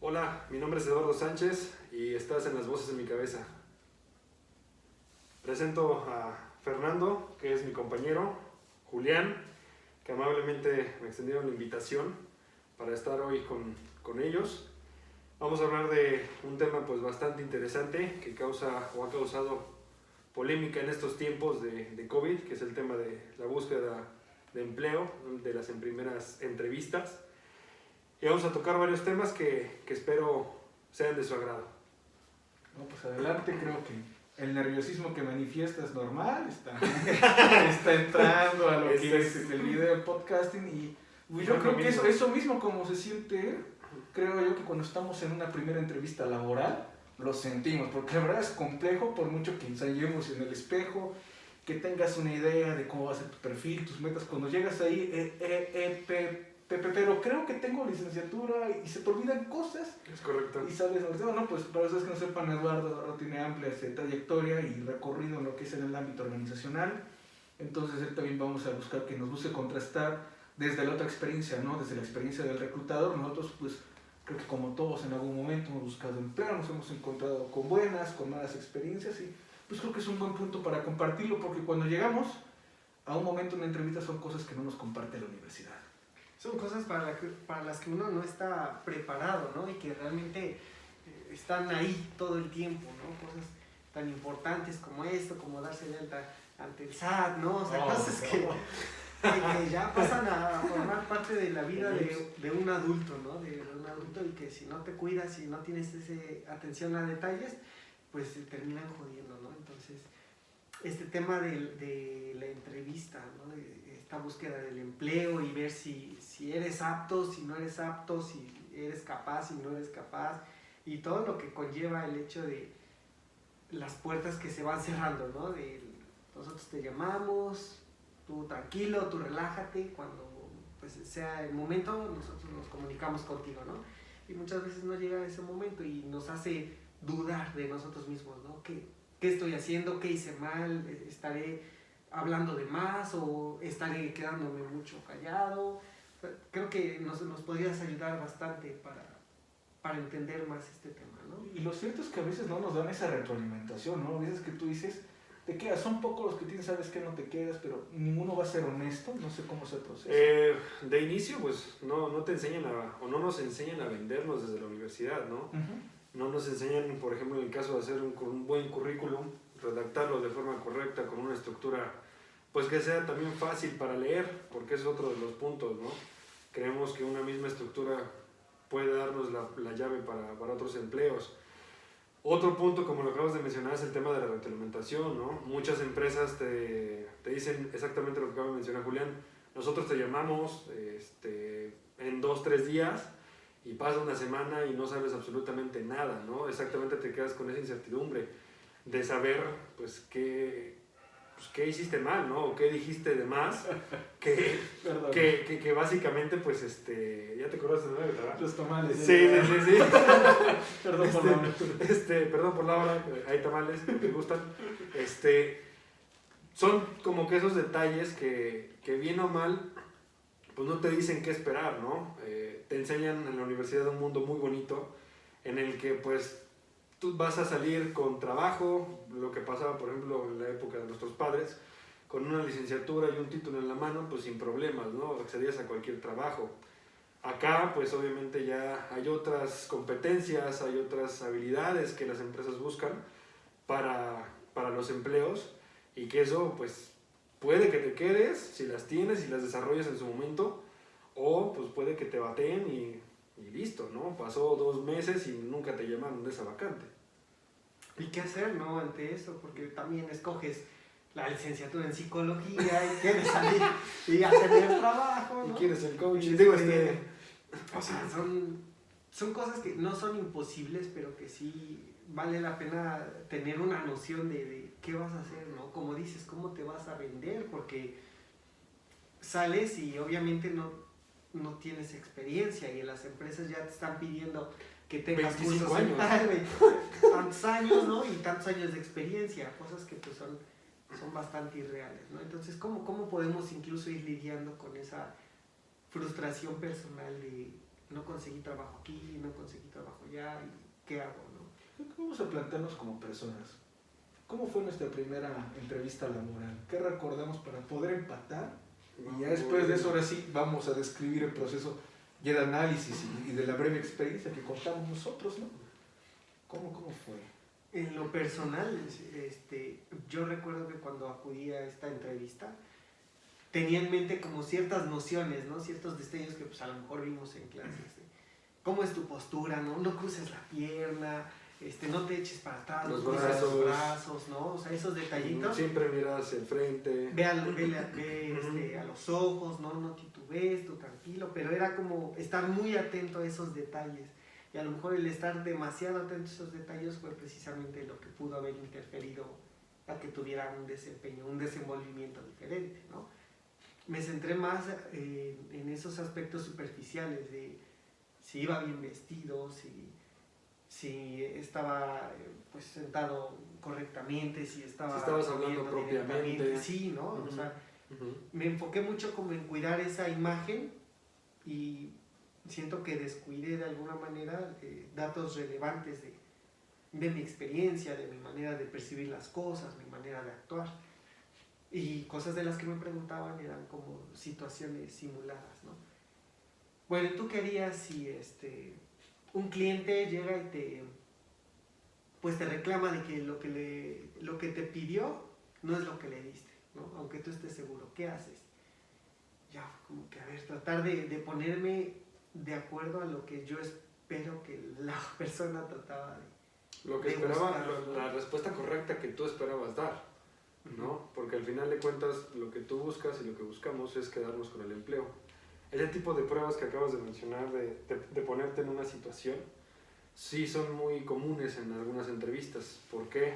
Hola, mi nombre es Eduardo Sánchez y estás en Las Voces de mi Cabeza. Presento a Fernando, que es mi compañero, Julián, que amablemente me extendieron la invitación para estar hoy con ellos. Vamos a hablar de un tema pues bastante interesante que causa o ha causado polémica en estos tiempos de COVID, que es el tema de la búsqueda de empleo, de las primeras entrevistas. Y vamos a tocar varios temas que espero sean de su agrado. No, pues adelante, creo que el nerviosismo que manifiesta es normal, está entrando a lo que es el video, el podcasting, y yo creo que eso mismo como se siente, creo yo que cuando estamos en una primera entrevista laboral, lo sentimos, porque la verdad es complejo, por mucho que ensayemos en el espejo, que tengas una idea de cómo va a ser tu perfil, tus metas, cuando llegas ahí, pero creo que tengo licenciatura y se te olvidan cosas. Es correcto. Y sales, no, pues para esos que no sepan, Eduardo tiene amplia trayectoria y recorrido en lo que es en el ámbito organizacional. Entonces él también vamos a buscar que nos busque contrastar desde la otra experiencia, ¿no? Desde la experiencia del reclutador. Nosotros, pues, creo que como todos en algún momento hemos buscado empleo, nos hemos encontrado con buenas, con malas experiencias y pues creo que es un buen punto para compartirlo, porque cuando llegamos a un momento en una entrevista son cosas que no nos comparte la universidad. Son cosas para las que uno no está preparado, ¿no? Y que realmente están ahí todo el tiempo, ¿no? Cosas tan importantes como esto, como darse de alta ante el SAT, ¿no? O sea, cosas que ya pasan a formar parte de la vida de un adulto, ¿no? De un adulto, y que si no te cuidas, si no tienes esa atención a detalles, pues te terminan jodiendo, ¿no? Entonces, este tema de la entrevista, ¿no? Esta búsqueda del empleo y ver si eres apto, si no eres apto, si eres capaz, si no eres capaz, y todo lo que conlleva el hecho de las puertas que se van cerrando, ¿no? Nosotros te llamamos, tú tranquilo, tú relájate, cuando pues sea el momento nosotros nos comunicamos contigo, ¿no? Y muchas veces no llega ese momento y nos hace dudar de nosotros mismos, ¿no? ¿Qué estoy haciendo? ¿Qué hice mal? ¿Estaré hablando de más o estaré quedándome mucho callado? Creo que nos podrías ayudar bastante para entender más este tema, ¿no? Y lo cierto es que a veces no nos dan esa retroalimentación, ¿no? A veces que tú dices, te quedas, son pocos los que tienes, sabes que no te quedas, pero ninguno va a ser honesto, no sé cómo es el proceso. De inicio, pues no te enseñan no nos enseñan a vendernos desde la universidad, ¿no? No nos enseñan, por ejemplo, en el caso de hacer un buen currículum, redactarlo de forma correcta, con una estructura pues que sea también fácil para leer, porque es otro de los puntos, ¿no? Creemos que una misma estructura puede darnos la llave para otros empleos. Otro punto, como lo acabas de mencionar, es el tema de la retroalimentación, ¿no? Muchas empresas te dicen exactamente lo que acaba de mencionar Julián. Nosotros te llamamos en 2-3 días y pasa una semana y no sabes absolutamente nada, ¿no? Exactamente te quedas con esa incertidumbre de saber, pues, qué hiciste mal, ¿no? O qué dijiste de más, que básicamente, pues, ya te acordaste, ¿no? ¿Verdad? Los tamales. Sí. Perdón por la hora. Perdón por la hora, hay tamales, me gustan. Son como que esos detalles que bien o mal, pues no te dicen qué esperar, ¿no? Te enseñan en la universidad un mundo muy bonito, en el que, pues, tú vas a salir con trabajo, lo que pasaba, por ejemplo, en la época de nuestros padres, con una licenciatura y un título en la mano, pues sin problemas, ¿no? Accedías a cualquier trabajo. Acá, pues obviamente ya hay otras competencias, hay otras habilidades que las empresas buscan para los empleos, y que eso, pues, puede que te quedes si las tienes y las desarrollas en su momento, o pues puede que te bateen y listo, ¿no? Pasó 2 meses y nunca te llamaron de esa vacante. ¿Y qué hacer, no, ante eso? Porque también escoges la licenciatura en psicología y quieres salir y hacer el trabajo, ¿no? Y quieres el coaching. O sea, son cosas que no son imposibles, pero que sí vale la pena tener una noción de qué vas a hacer, ¿no? Como dices, cómo te vas a vender, porque sales y obviamente no tienes experiencia y en las empresas ya te están pidiendo que tengas 25 años. Tantos años, ¿no? Y tantos años de experiencia, cosas que pues son bastante irreales, ¿no? Entonces, ¿cómo podemos incluso ir lidiando con esa frustración personal de no conseguí trabajo aquí, no conseguí trabajo allá, ¿y qué hago, no? Vamos a plantearnos como personas. ¿Cómo fue nuestra primera entrevista laboral? ¿Qué recordamos para poder empatar? Y ya después de eso, ahora sí, vamos a describir el proceso y el análisis y de la breve experiencia que contamos nosotros, ¿no? ¿Cómo fue? En lo personal, yo recuerdo que cuando acudí a esta entrevista, tenía en mente como ciertas nociones, ¿no? Ciertos destellos que pues a lo mejor vimos en clases. ¿Cómo es tu postura, no? No cruces la pierna, no te eches para atrás, los no cruces los brazos, ¿no? O sea, esos detallitos. Siempre miras hacia el frente. Ve a los ojos, ¿no? No titubees, tú tranquilo, pero era como estar muy atento a esos detalles. Y a lo mejor el estar demasiado atento a esos detalles fue precisamente lo que pudo haber interferido a que tuviera un desempeño, un desenvolvimiento diferente, ¿no? Me centré más en esos aspectos superficiales de si iba bien vestido, si estaba pues sentado correctamente, si estabas hablando propiamente. Sí, ¿no? O sea, me enfoqué mucho como en cuidar esa imagen y siento que descuidé de alguna manera datos relevantes de mi experiencia, de mi manera de percibir las cosas, mi manera de actuar. Y cosas de las que me preguntaban eran como situaciones simuladas, ¿no? Bueno, ¿tú qué harías si un cliente llega y te reclama de que lo que te pidió no es lo que le diste, ¿no? Aunque tú estés seguro, ¿qué haces? Ya, como que a ver, tratar de ponerme de acuerdo a lo que yo espero que la persona trataba de lo que esperaba, la respuesta correcta que tú esperabas dar, ¿no? Porque al final de cuentas lo que tú buscas y lo que buscamos es quedarnos con el empleo. Ese tipo de pruebas que acabas de mencionar, de ponerte en una situación, sí son muy comunes en algunas entrevistas. ¿Por qué?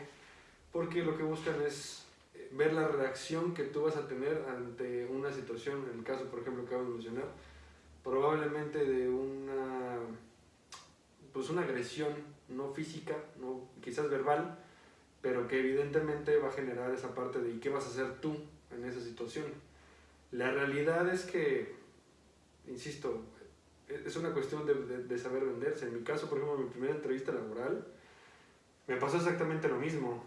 Porque lo que buscan es ver la reacción que tú vas a tener ante una situación, en el caso, por ejemplo, que acabo de mencionar, probablemente de una agresión no física, no, quizás verbal, pero que evidentemente va a generar esa parte de ¿y qué vas a hacer tú en esa situación? La realidad es que, insisto, es una cuestión de saber venderse. En mi caso, por ejemplo, en mi primera entrevista laboral, me pasó exactamente lo mismo.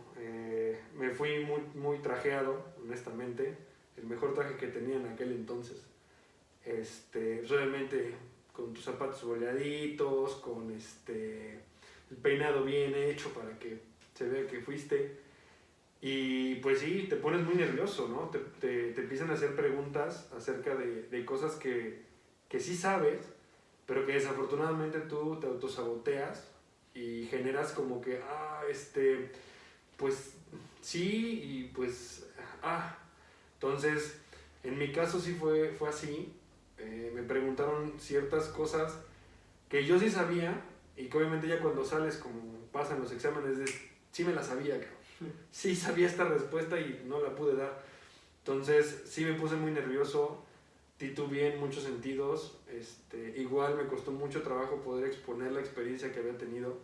Me fui muy trajeado, honestamente, el mejor traje que tenía en aquel entonces. Obviamente con tus zapatos boleaditos, con el peinado bien hecho para que se vea que fuiste. Y pues sí, te pones muy nervioso, ¿no? Te empiezan a hacer preguntas acerca de cosas que sí sabes, pero que desafortunadamente tú te autosaboteas y generas como que, pues sí, y pues, Entonces, en mi caso sí fue así. Me preguntaron ciertas cosas que yo sí sabía y que obviamente ya cuando sales, como pasan los exámenes, sí me la sabía, cabrón. Sí sabía esta respuesta y no la pude dar. Entonces sí me puse muy nervioso, titubeé en muchos sentidos. Igual me costó mucho trabajo poder exponer la experiencia que había tenido.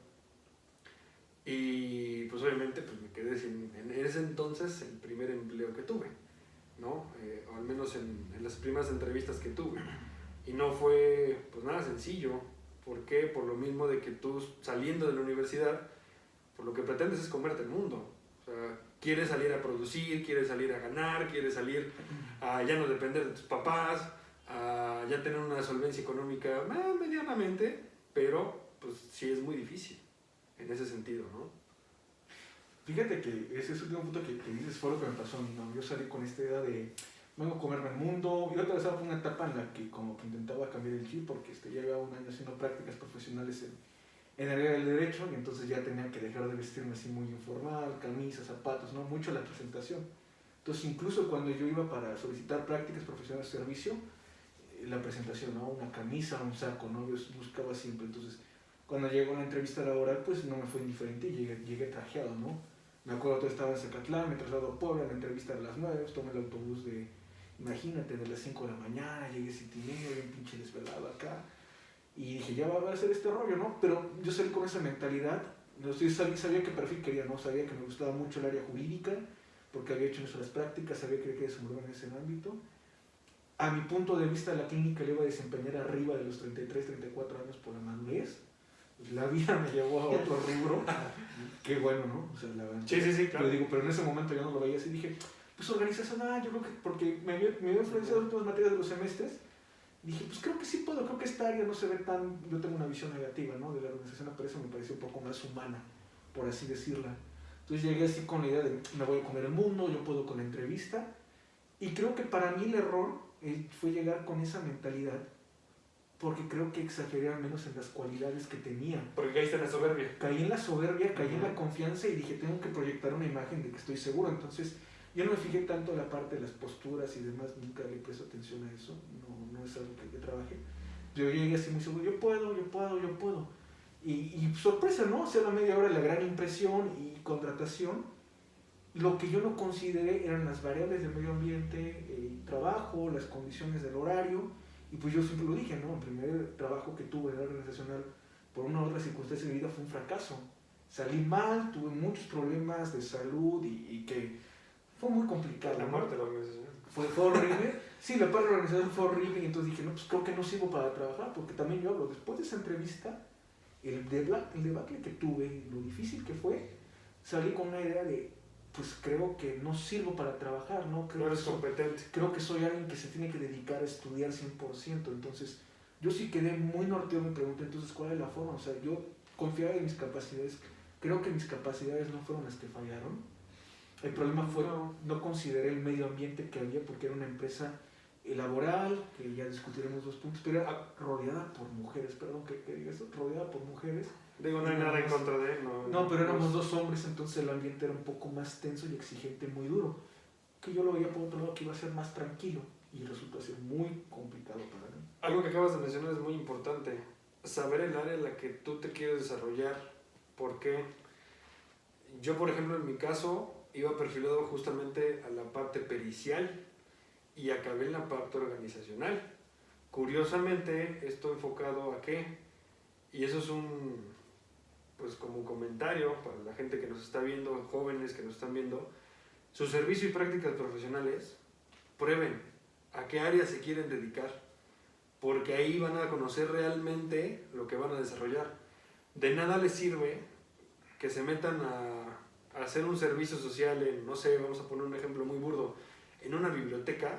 Y pues obviamente pues me quedé en ese entonces el primer empleo que tuve, ¿no? O al menos en las primeras entrevistas que tuve. Y no fue pues nada sencillo. ¿Por qué? Por lo mismo de que tú saliendo de la universidad, pues lo que pretendes es comerte el mundo. O sea, quieres salir a producir, quieres salir a ganar, quieres salir a ya no depender de tus papás, a ya tener una solvencia económica medianamente, pero pues sí es muy difícil en ese sentido, ¿no? Fíjate que ese último punto que dices fue lo que me pasó a mí, ¿no? Yo salí con esta idea de vengo a comerme el mundo. Yo atravesaba por una etapa en la que como que intentaba cambiar el chip porque ya llevaba un año haciendo prácticas profesionales en el área del derecho y entonces ya tenía que dejar de vestirme así muy informal, camisas, zapatos, ¿no? Mucho la presentación. Entonces incluso cuando yo iba para solicitar prácticas profesionales de servicio, la presentación, ¿no? Una camisa, un saco, ¿no? Yo buscaba siempre. Entonces cuando llegó a una entrevista laboral pues no me fue indiferente y llegué trajeado, ¿no? Me acuerdo que estaba en Zacatlán, me traslado a Puebla, la entrevista a las 9, tomé el autobús imagínate, de las 5 de la mañana, llegué 7:30, bien pinche desvelado acá. Y dije, ya va a ser este rollo, ¿no? Pero yo salí con esa mentalidad. Yo sabía qué perfil quería, ¿no? Sabía que me gustaba mucho el área jurídica, porque había hecho eso las prácticas, sabía que quería desenvolverme en ese ámbito. a mi punto de vista la clínica le iba a desempeñar arriba de los 33, 34 años por la madurez. La vida me llevó a otro rubro. Qué bueno, ¿no? O sea, la verdad. Sí, claro. Pero digo, pero en ese momento yo no lo veía así. Dije, pues organizacional, yo creo que, porque me había influenciado en todas las materias de los semestres. Dije, pues creo que sí puedo, creo que esta área no se ve tan, yo tengo una visión negativa, ¿no? De la organización, pero eso me pareció un poco más humana, por así decirla. Entonces llegué así con la idea de, me voy a comer el mundo, yo puedo con la entrevista. Y creo que para mí el error fue llegar con esa mentalidad, porque creo que exageré al menos en las cualidades que tenía. Porque caíste en la soberbia. Caí en la soberbia, caí en la confianza y dije, tengo que proyectar una imagen de que estoy seguro. Entonces, yo no me fijé tanto en la parte de las posturas y demás, nunca le presto atención a eso, no es algo que yo trabaje. Yo llegué así muy seguro, yo puedo. Y sorpresa, ¿no? O sea, a la media hora la gran impresión y contratación. Lo que yo no consideré eran las variables del medio ambiente, el trabajo, las condiciones del horario. Y pues yo siempre lo dije, ¿no? El primer trabajo que tuve en la organizacional, por una u otra circunstancia de mi vida, fue un fracaso. Salí mal, tuve muchos problemas de salud y que fue muy complicado. La muerte de la organización. Fue horrible. Sí, la parte de la organización fue horrible y entonces dije, no, pues creo que no sirvo para trabajar, porque también yo hablo, después de esa entrevista, el debate que tuve, lo difícil que fue, salí con una idea de, pues creo que no sirvo para trabajar, ¿no? No eres competente. Creo que soy alguien que se tiene que dedicar a estudiar 100%, entonces yo sí quedé muy norteado, me pregunté entonces cuál es la forma, o sea, yo confiaba en mis capacidades, creo que mis capacidades no fueron las que fallaron, el problema fue, no consideré el medio ambiente que había porque era una empresa laboral, que ya discutiremos 2 puntos, pero era rodeada por mujeres, perdón que diga eso, rodeada por mujeres. Digo, no hay nada en contra de él. No, pero éramos 2 hombres, entonces el ambiente era un poco más tenso y exigente, muy duro. Que yo lo veía por otro lado que iba a ser más tranquilo y resultó ser muy complicado para mí. Algo que acabas de mencionar es muy importante. Saber el área en la que tú te quieres desarrollar. Porque yo, por ejemplo, en mi caso, iba perfilado justamente a la parte pericial y acabé en la parte organizacional. Curiosamente, esto enfocado a qué, y eso es pues como un comentario para la gente que nos está viendo, jóvenes que nos están viendo, su servicio y prácticas profesionales, prueben a qué área se quieren dedicar, porque ahí van a conocer realmente lo que van a desarrollar. De nada les sirve que se metan a hacer un servicio social en, no sé, vamos a poner un ejemplo muy burdo, en una biblioteca,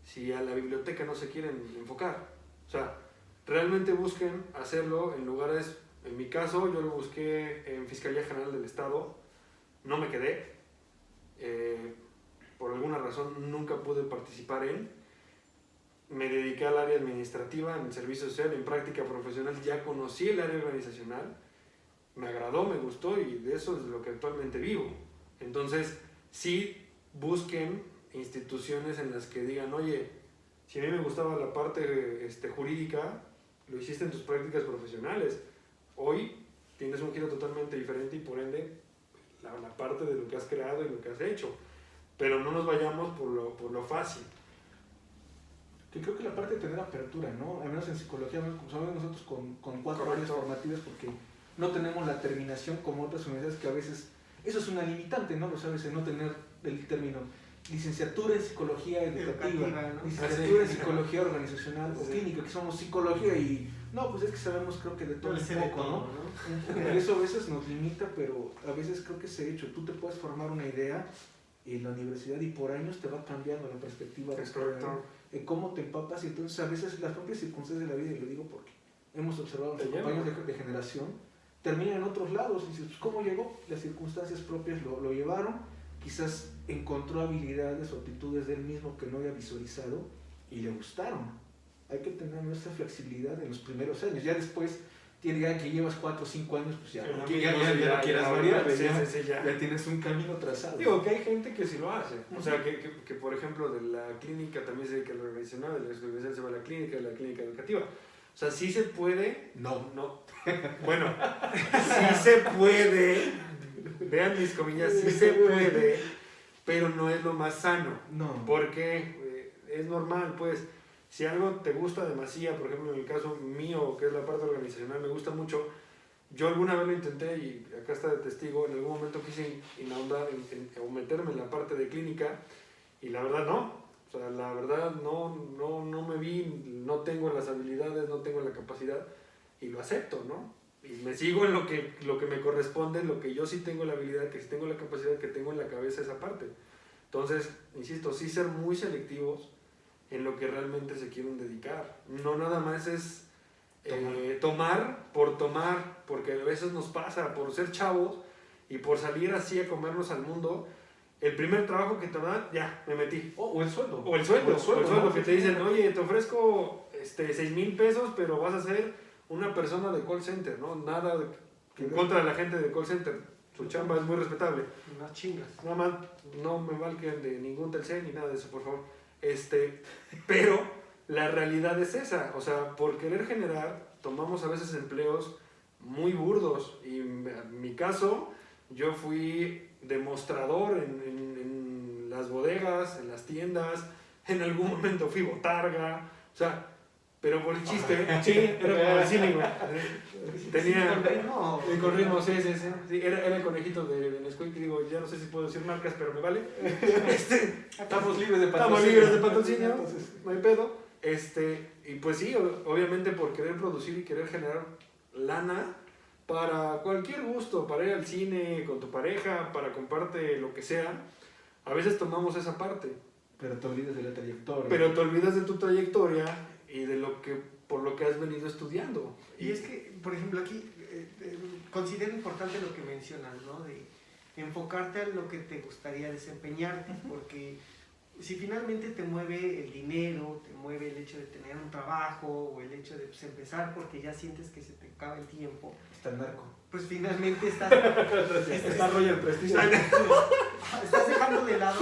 si a la biblioteca no se quieren enfocar. O sea, realmente busquen hacerlo en lugares, en mi caso yo lo busqué en Fiscalía General del Estado, no me quedé, por alguna razón nunca pude participar me dediqué al área administrativa, en servicio social, en práctica profesional, ya conocí el área organizacional, me agradó, me gustó y de eso es lo que actualmente vivo. Entonces, sí busquen instituciones en las que digan, oye, si a mí me gustaba la parte jurídica, lo hiciste en tus prácticas profesionales. Hoy tienes un giro totalmente diferente y por ende la parte de lo que has creado y lo que has hecho. Pero no nos vayamos por lo fácil. Que creo que la parte de tener apertura, ¿no? Al menos en psicología, somos nosotros con 4 áreas formativas porque no tenemos la terminación como otras universidades que a veces, eso es una limitante, ¿no? Lo sabes, en no tener el término licenciatura en psicología educativa, ¿no? Licenciatura en psicología organizacional o clínica, que somos psicología y no, pues es que sabemos creo que de todo un poco, ¿no? Eso a veces nos limita, pero a veces creo que ese hecho, tú te puedes formar una idea en la universidad y por años te va cambiando la perspectiva de cómo te empapas y entonces a veces las propias circunstancias de la vida, y lo digo porque hemos observado a los compañeros de generación, terminan en otros lados y dices, pues ¿cómo llegó? Las circunstancias propias lo llevaron, quizás encontró habilidades o actitudes de él mismo que no había visualizado y le gustaron. Hay que tener nuestra flexibilidad en los primeros años, ya después ya que llevas 4 o 5 años, pues ya no quieras variar, ya tienes un camino trazado. Digo que hay gente que sí lo hace, o sea, que por ejemplo de la clínica también se dedica a la organizacional, de la organización se va a la clínica educativa. O sea, sí se puede. No. Bueno, sí se puede. Vean mis comillas, sí se puede, pero no es lo más sano. No. Porque es normal, pues. Si algo te gusta demasiado, por ejemplo en el caso mío, que es la parte organizacional, me gusta mucho, yo alguna vez lo intenté y acá está de testigo, en algún momento quise inundar o meterme en la parte de clínica y la verdad no. O O sea, la verdad no me vi, no tengo las habilidades, no tengo la capacidad y lo acepto, ¿no? Y me sigo en lo que me corresponde, lo que yo sí tengo la habilidad, que sí tengo la capacidad, que tengo en la cabeza esa parte. Entonces, insisto, sí ser muy selectivos en lo que realmente se quieren dedicar. No nada más es tomar, porque a veces nos pasa por ser chavos y por salir así a comernos al mundo. El primer trabajo que te dan, ya, me metí. O el sueldo. O el sueldo, ¿no? que te dicen, oye, te ofrezco 6,000 pesos, pero vas a ser una persona de call center, ¿no? Nada en contra de la gente de call center. Su chamba es muy respetable. Unas chingas. Nada más, no me valgan de ningún Telcel ni nada de eso, por favor. Pero la realidad es esa. O sea, por querer generar, tomamos a veces empleos muy burdos. Y en mi caso, yo fui demostrador en las bodegas, en las tiendas, en algún momento fui botarga, o sea, pero por el chiste, sí, era como el cínico. Tenía... ¿Con ritmo? Sí, era el conejito de Nesquik, digo, ya no sé si puedo decir marcas, pero me vale. Estamos libres de patrocinio, entonces, no hay pedo. Y pues sí, obviamente por querer producir y querer generar lana, para cualquier gusto, para ir al cine con tu pareja, para comprarte lo que sea, a veces tomamos esa parte. Pero te olvidas de la trayectoria. Pero te olvidas de tu trayectoria y de por lo que has venido estudiando. Y es que, por ejemplo, aquí considero importante lo que mencionas, ¿no? De enfocarte a lo que te gustaría desempeñarte, porque si finalmente te mueve el dinero, te mueve el hecho de tener un trabajo o el hecho de empezar porque ya sientes que se te acaba el tiempo. Está el narco. Pues finalmente Está Royal Prestige. Estás dejando de lado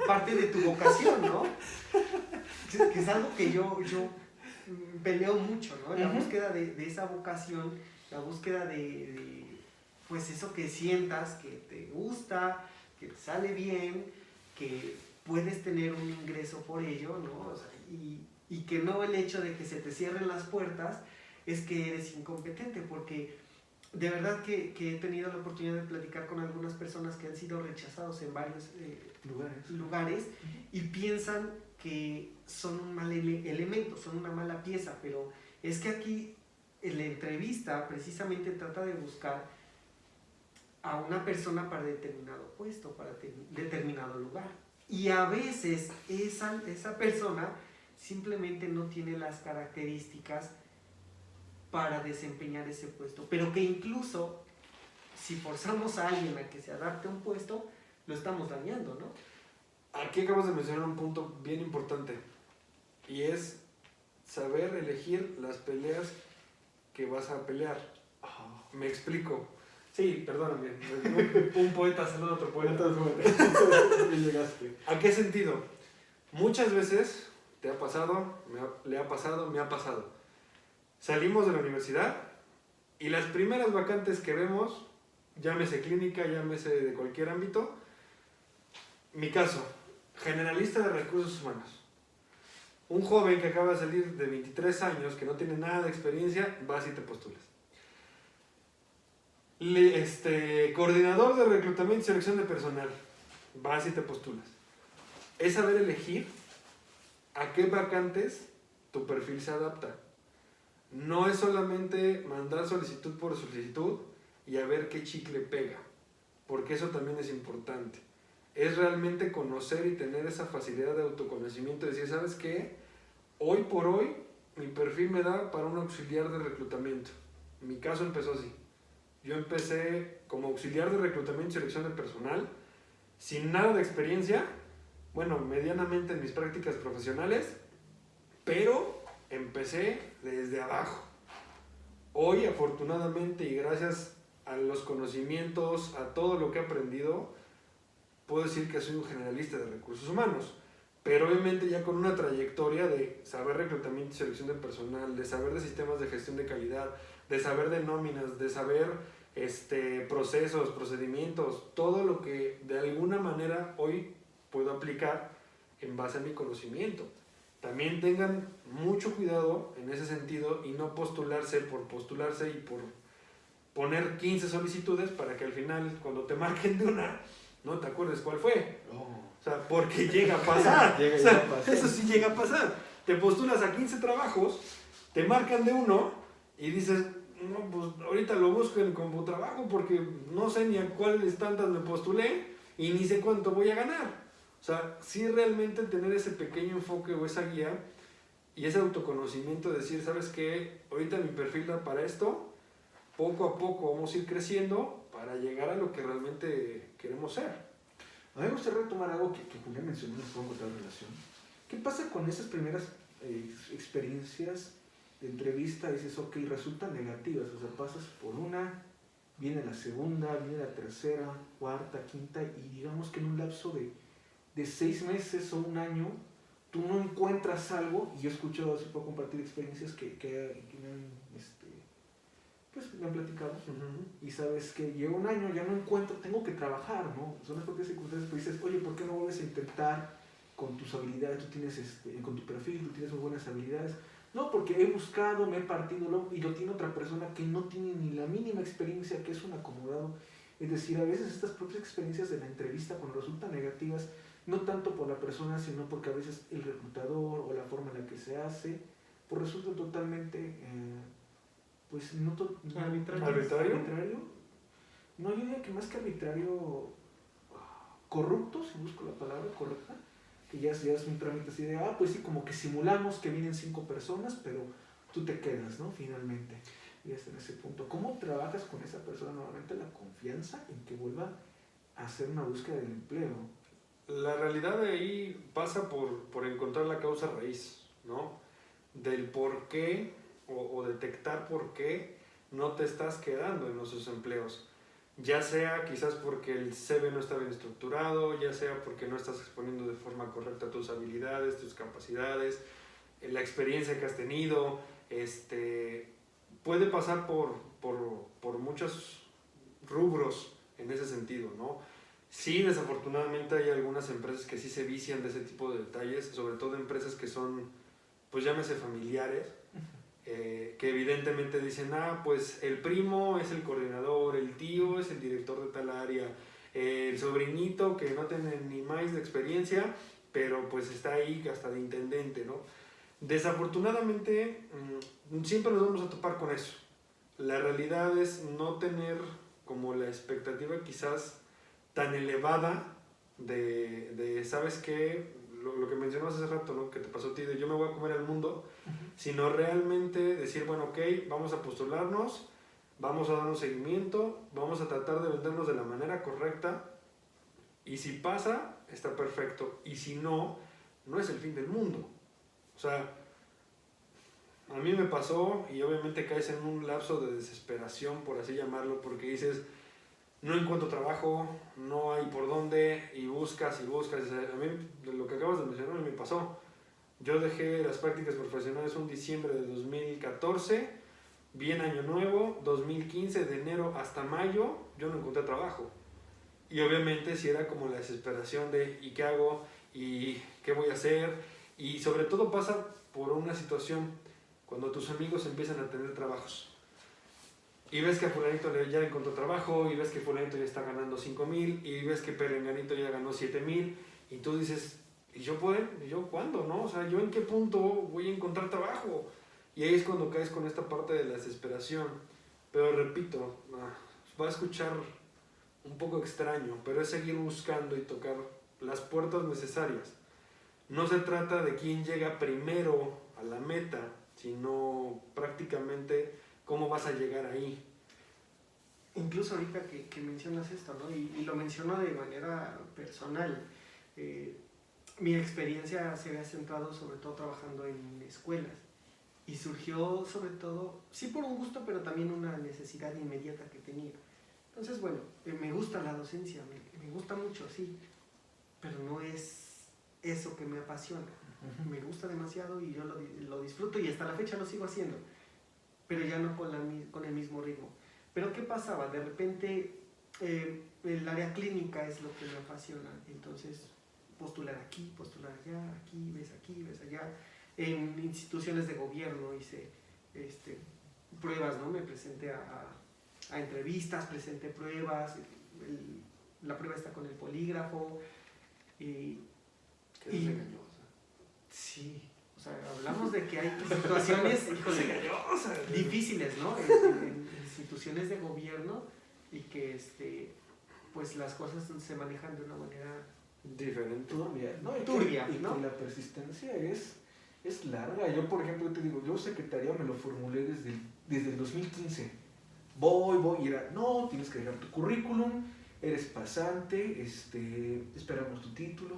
parte de tu vocación, ¿no? Que es algo que yo peleo mucho, ¿no? La búsqueda de esa vocación, la búsqueda de pues eso que sientas, que te gusta, que te sale bien, que puedes tener un ingreso por ello, ¿no? O sea, y que no el hecho de que se te cierren las puertas es que eres incompetente, porque de verdad que he tenido la oportunidad de platicar con algunas personas que han sido rechazados en varios lugares y piensan que son un mal elemento, son una mala pieza, pero es que aquí en la entrevista precisamente trata de buscar a una persona para determinado puesto, para determinado lugar. Y a veces esa persona simplemente no tiene las características para desempeñar ese puesto, pero que incluso si forzamos a alguien a que se adapte a un puesto, lo estamos dañando, ¿no? Aquí acabas de mencionar un punto bien importante y es saber elegir las peleas que vas a pelear. Me explico. Sí, perdóname. Un poeta saluda a otro poeta. ¿A qué sentido? Muchas veces te ha pasado, me ha pasado. Salimos de la universidad y las primeras vacantes que vemos, llámese clínica, llámese de cualquier ámbito, mi caso, generalista de recursos humanos. Un joven que acaba de salir de 23 años, que no tiene nada de experiencia, vas y te postulas. Coordinador de reclutamiento y selección de personal, vas y te postulas. Es saber elegir a qué vacantes tu perfil se adapta. No es solamente mandar solicitud por solicitud y a ver qué chicle pega, porque eso también es importante. Es realmente conocer y tener esa facilidad de autoconocimiento, de decir, ¿sabes qué? Hoy por hoy mi perfil me da para un auxiliar de reclutamiento. Mi caso empezó así. Yo empecé como auxiliar de reclutamiento y selección de personal, sin nada de experiencia, bueno, medianamente en mis prácticas profesionales, pero empecé desde abajo. Hoy, afortunadamente, y gracias a los conocimientos, a todo lo que he aprendido, puedo decir que soy un generalista de recursos humanos, pero obviamente ya con una trayectoria de saber reclutamiento y selección de personal, de saber de sistemas de gestión de calidad, de saber de nóminas, de saber procesos, procedimientos, todo lo que de alguna manera hoy puedo aplicar en base a mi conocimiento. También tengan mucho cuidado en ese sentido y no postularse por postularse y por poner 15 solicitudes para que al final, cuando te marquen de una, no te acuerdes cuál fue. Oh. O sea, porque llega a pasar. Llega O sea, a pasar. eso sí llega a pasar. Te postulas a 15 trabajos, te marcan de uno y dices, no, pues ahorita lo busco en CompuTrabajo porque no sé ni a cuáles tantas me postulé y ni sé cuánto voy a ganar. O sea, sí realmente tener ese pequeño enfoque o esa guía y ese autoconocimiento de decir, ¿sabes qué? Ahorita mi perfil da para esto, poco a poco vamos a ir creciendo para llegar a lo que realmente queremos ser. A mí me gustaría retomar algo que Julián mencionó en el otra relación. ¿Qué pasa con esas primeras experiencias de entrevista? Dices, ok, resultan negativas, o sea, pasas por una, viene la segunda, viene la tercera, cuarta, quinta, y digamos que en un lapso de 6 meses o un año, tú no encuentras algo, y yo he escuchado, así puedo compartir experiencias que me han, pues, me han platicado, y sabes que lleva un año, ya no encuentro, tengo que trabajar, ¿no? Son las propias circunstancias, pero dices, oye, ¿por qué no vuelves a intentar con tus habilidades? Tú tienes, con tu perfil, tú tienes muy buenas habilidades. No, porque he buscado, me he partido, y lo tiene otra persona que no tiene ni la mínima experiencia, que es un acomodado. Es decir, a veces estas propias experiencias de la entrevista, cuando resultan negativas, no tanto por la persona, sino porque a veces el reclutador o la forma en la que se hace, pues resulta totalmente, pues no arbitrario. No, yo diría que más que arbitrario, corrupto, si busco la palabra correcta, que ya es un trámite así de, pues sí, como que simulamos que vienen 5 personas, pero tú te quedas, ¿no? Finalmente. Y hasta en ese punto. ¿Cómo trabajas con esa persona nuevamente la confianza en que vuelva a hacer una búsqueda del empleo? La realidad de ahí pasa por encontrar la causa raíz, ¿no? Del por qué o detectar por qué no te estás quedando en esos empleos. Ya sea quizás porque el CV no está bien estructurado, ya sea porque no estás exponiendo de forma correcta tus habilidades, tus capacidades, la experiencia que has tenido. Puede pasar por muchos rubros en ese sentido, ¿no? Sí, desafortunadamente hay algunas empresas que sí se vician de ese tipo de detalles, sobre todo empresas que son, pues llámese familiares, que evidentemente dicen, pues el primo es el coordinador, el tío es el director de tal área, el sobrinito que no tiene ni más de experiencia, pero pues está ahí hasta de intendente, ¿no? Desafortunadamente, siempre nos vamos a topar con eso. La realidad es no tener como la expectativa quizás tan elevada de ¿sabes qué? Lo que mencionabas hace rato, ¿no? Que te pasó a ti de yo me voy a comer el mundo, sino realmente decir, bueno, ok, vamos a postularnos, vamos a darnos seguimiento, vamos a tratar de vendernos de la manera correcta y si pasa, está perfecto y si no, no es el fin del mundo. O sea, a mí me pasó y obviamente caes en un lapso de desesperación, por así llamarlo, porque dices, no encuentro trabajo, no hay por dónde, y buscas y buscas. A mí, lo que acabas de mencionar, a mí me pasó. Yo dejé las prácticas profesionales un diciembre de 2014, bien año nuevo, 2015, de enero hasta mayo, yo no encontré trabajo. Y obviamente sí era como la desesperación de, ¿y qué hago? ¿Y qué voy a hacer? Y sobre todo pasa por una situación, cuando tus amigos empiezan a tener trabajos. Y ves que a fulanito ya encontró trabajo, y ves que fulanito ya está ganando 5,000, y ves que perenganito ya ganó 7,000, y tú dices, ¿y yo puedo? ¿Y yo cuándo? ¿No? O sea, ¿yo en qué punto voy a encontrar trabajo? Y ahí es cuando caes con esta parte de la desesperación. Pero repito, va a escuchar un poco extraño, pero es seguir buscando y tocar las puertas necesarias. No se trata de quién llega primero a la meta, sino prácticamente cómo vas a llegar ahí. Incluso ahorita que mencionas esto, ¿no? Y lo menciono de manera personal. Mi experiencia se había centrado sobre todo trabajando en escuelas y surgió sobre todo, sí por un gusto, pero también una necesidad inmediata que tenía. Entonces, bueno, me gusta la docencia, me gusta mucho, sí, pero no es eso que me apasiona. Me gusta demasiado y yo lo disfruto y hasta la fecha lo sigo haciendo, pero ya no con el mismo ritmo. Pero ¿qué pasaba? De repente el área clínica es lo que me apasiona, entonces postular aquí, postular allá, aquí, ves allá. En instituciones de gobierno hice pruebas, ¿no? Me presenté a entrevistas, presenté pruebas, la prueba está con el polígrafo. Qué Y- engañosa. Sí, o sea, hablamos de que hay situaciones, híjole, Engañosa. difíciles, ¿no? En instituciones de gobierno y que pues las cosas se manejan de una manera Diferente. Turbia, ¿no? Turbia, y ¿no? que la persistencia es larga. Yo, por ejemplo, te digo, yo secretaría me lo formulé desde el 2015. Voy, y era, no, tienes que dejar tu currículum, eres pasante, esperamos tu título,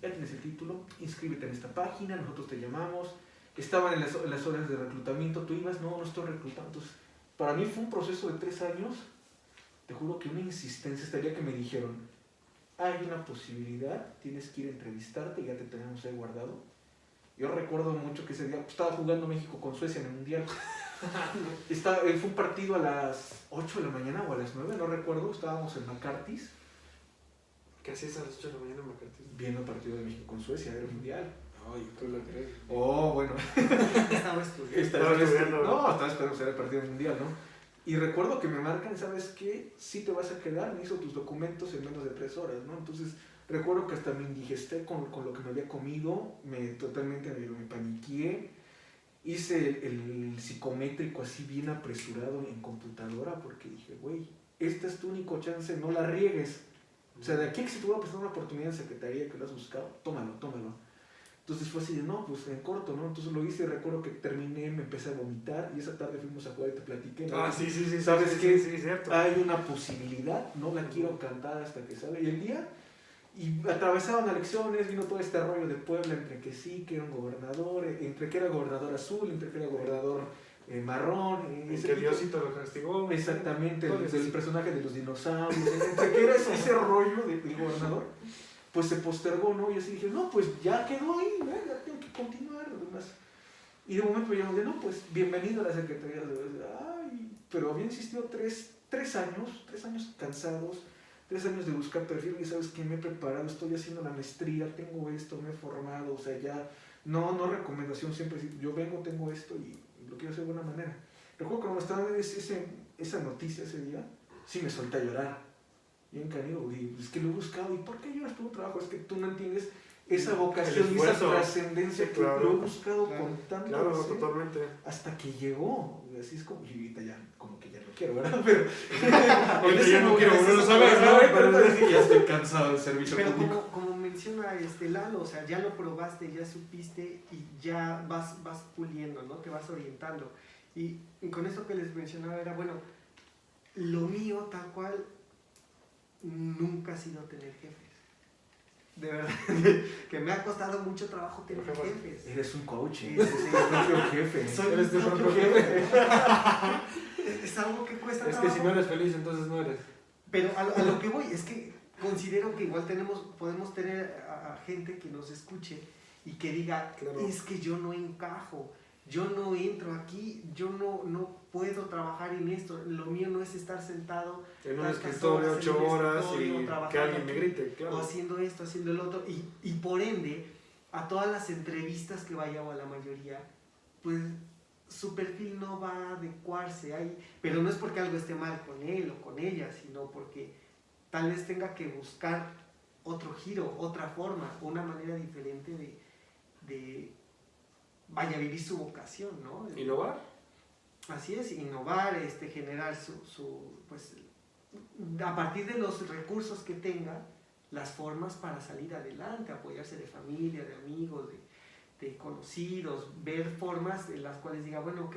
ya tienes el título, inscríbete en esta página, nosotros te llamamos. Estaban en las horas de reclutamiento, tú ibas, no estoy reclutando. Entonces, para mí fue un proceso de 3 años, te juro que una insistencia hasta el día que me dijeron, hay una posibilidad, tienes que ir a entrevistarte, ya te tenemos ahí guardado. Yo recuerdo mucho que ese día estaba jugando México con Suecia en el Mundial. Fue un partido a las 8 de la mañana o a las 9, no recuerdo, estábamos en McCarthy's ¿Qué hacías a las 8 de la mañana, Macarte? viendo el partido de México con Suecia, era el Mundial. Ay, tú la crees. Oh, bueno. estaba estudiando. Estaba estudiando. No, estaba esperando ser el partido del Mundial, ¿no? Y recuerdo que me marcan, ¿sabes qué? Sí te vas a quedar, me hizo tus documentos en menos de 3 horas, ¿no? Entonces, recuerdo que hasta me indigesté con lo que me había comido, totalmente me paniqué. Hice el psicométrico así bien apresurado en computadora porque dije, güey, esta es tu único chance, no la riegues. O sea, de aquí a que se te va a presentar una oportunidad en secretaría que lo has buscado, tómalo. Entonces fue así de, no, pues en corto, ¿no? Entonces lo hice, recuerdo que terminé, me empecé a vomitar y esa tarde fuimos a jugar y te platiqué, ¿no? Ah, sí. ¿Sabes sí, qué? Sí, cierto. Hay una posibilidad, no la quiero cantar hasta que salga. Y el día, y atravesaban elecciones, vino todo este rollo de Puebla, entre que sí, que era un gobernador, entre que era gobernador azul, entre que era gobernador marrón. El que Diosito lo castigó. Exactamente, Todo el eso. personaje de los dinosaurios, entre que era ese rollo del gobernador, pues se postergó, ¿no? Y así dije, no, pues ya quedó ahí, ¿no? Ya tengo que continuar, además. Y de momento me llamaron de, no, pues bienvenido a la Secretaría de Ay, pero había insistido tres años cansados, 3 años de buscar perfil, y sabes que me he preparado, estoy haciendo la maestría, tengo esto, me he formado, o sea, ya, no recomendación, siempre decir, yo vengo, tengo esto y lo quiero hacer de buena manera. Recuerdo cuando me estaba dando esa noticia ese día, sí me solté a llorar. Bien canijo, y es que lo he buscado, ¿y por qué lloras por un trabajo? Es que tú no entiendes esa vocación y esa trascendencia que claro, lo he buscado claro, con tanto Claro, deseo, totalmente. hasta que llegó. Y así es como, y ahorita ya, como que ya lo quiero, ¿verdad? Pero Ahorita ya no quiero volver a saber, ¿no? Ya estoy cansado del servicio Pero público. como menciona Lalo, o sea, ya lo probaste, ya supiste y ya vas puliendo, ¿no? Te vas orientando. Y con esto que les mencionaba era, bueno, lo mío tal cual nunca ha sido tener jefes. De verdad, que me ha costado mucho trabajo tener jefes. Eres un coach, Sí, eres tu propio jefe. Soy Eres tu mi propio propio jefe. Es algo que cuesta Es que trabajo. si no eres feliz, entonces no eres. Pero a lo que voy es que considero que igual podemos tener a gente que nos escuche y que diga, Claro. es que yo no encajo, yo no entro aquí, yo no puedo trabajar en esto, lo mío no es estar sentado En un tantas escritorio, horas en 8 un horas escritorio, y trabajando que alguien me aquí, grite, o claro. haciendo esto, haciendo el otro, y por ende, a todas las entrevistas que vaya o a la mayoría, pues su perfil no va a adecuarse ahí, pero no es porque algo esté mal con él o con ella, sino porque tal vez tenga que buscar otro giro, otra forma, una manera diferente de vaya a vivir su vocación, ¿no? ¿Innovar? Así es, innovar, generar pues, a partir de los recursos que tenga, las formas para salir adelante, apoyarse de familia, de amigos, de conocidos, ver formas en las cuales diga, bueno, ok,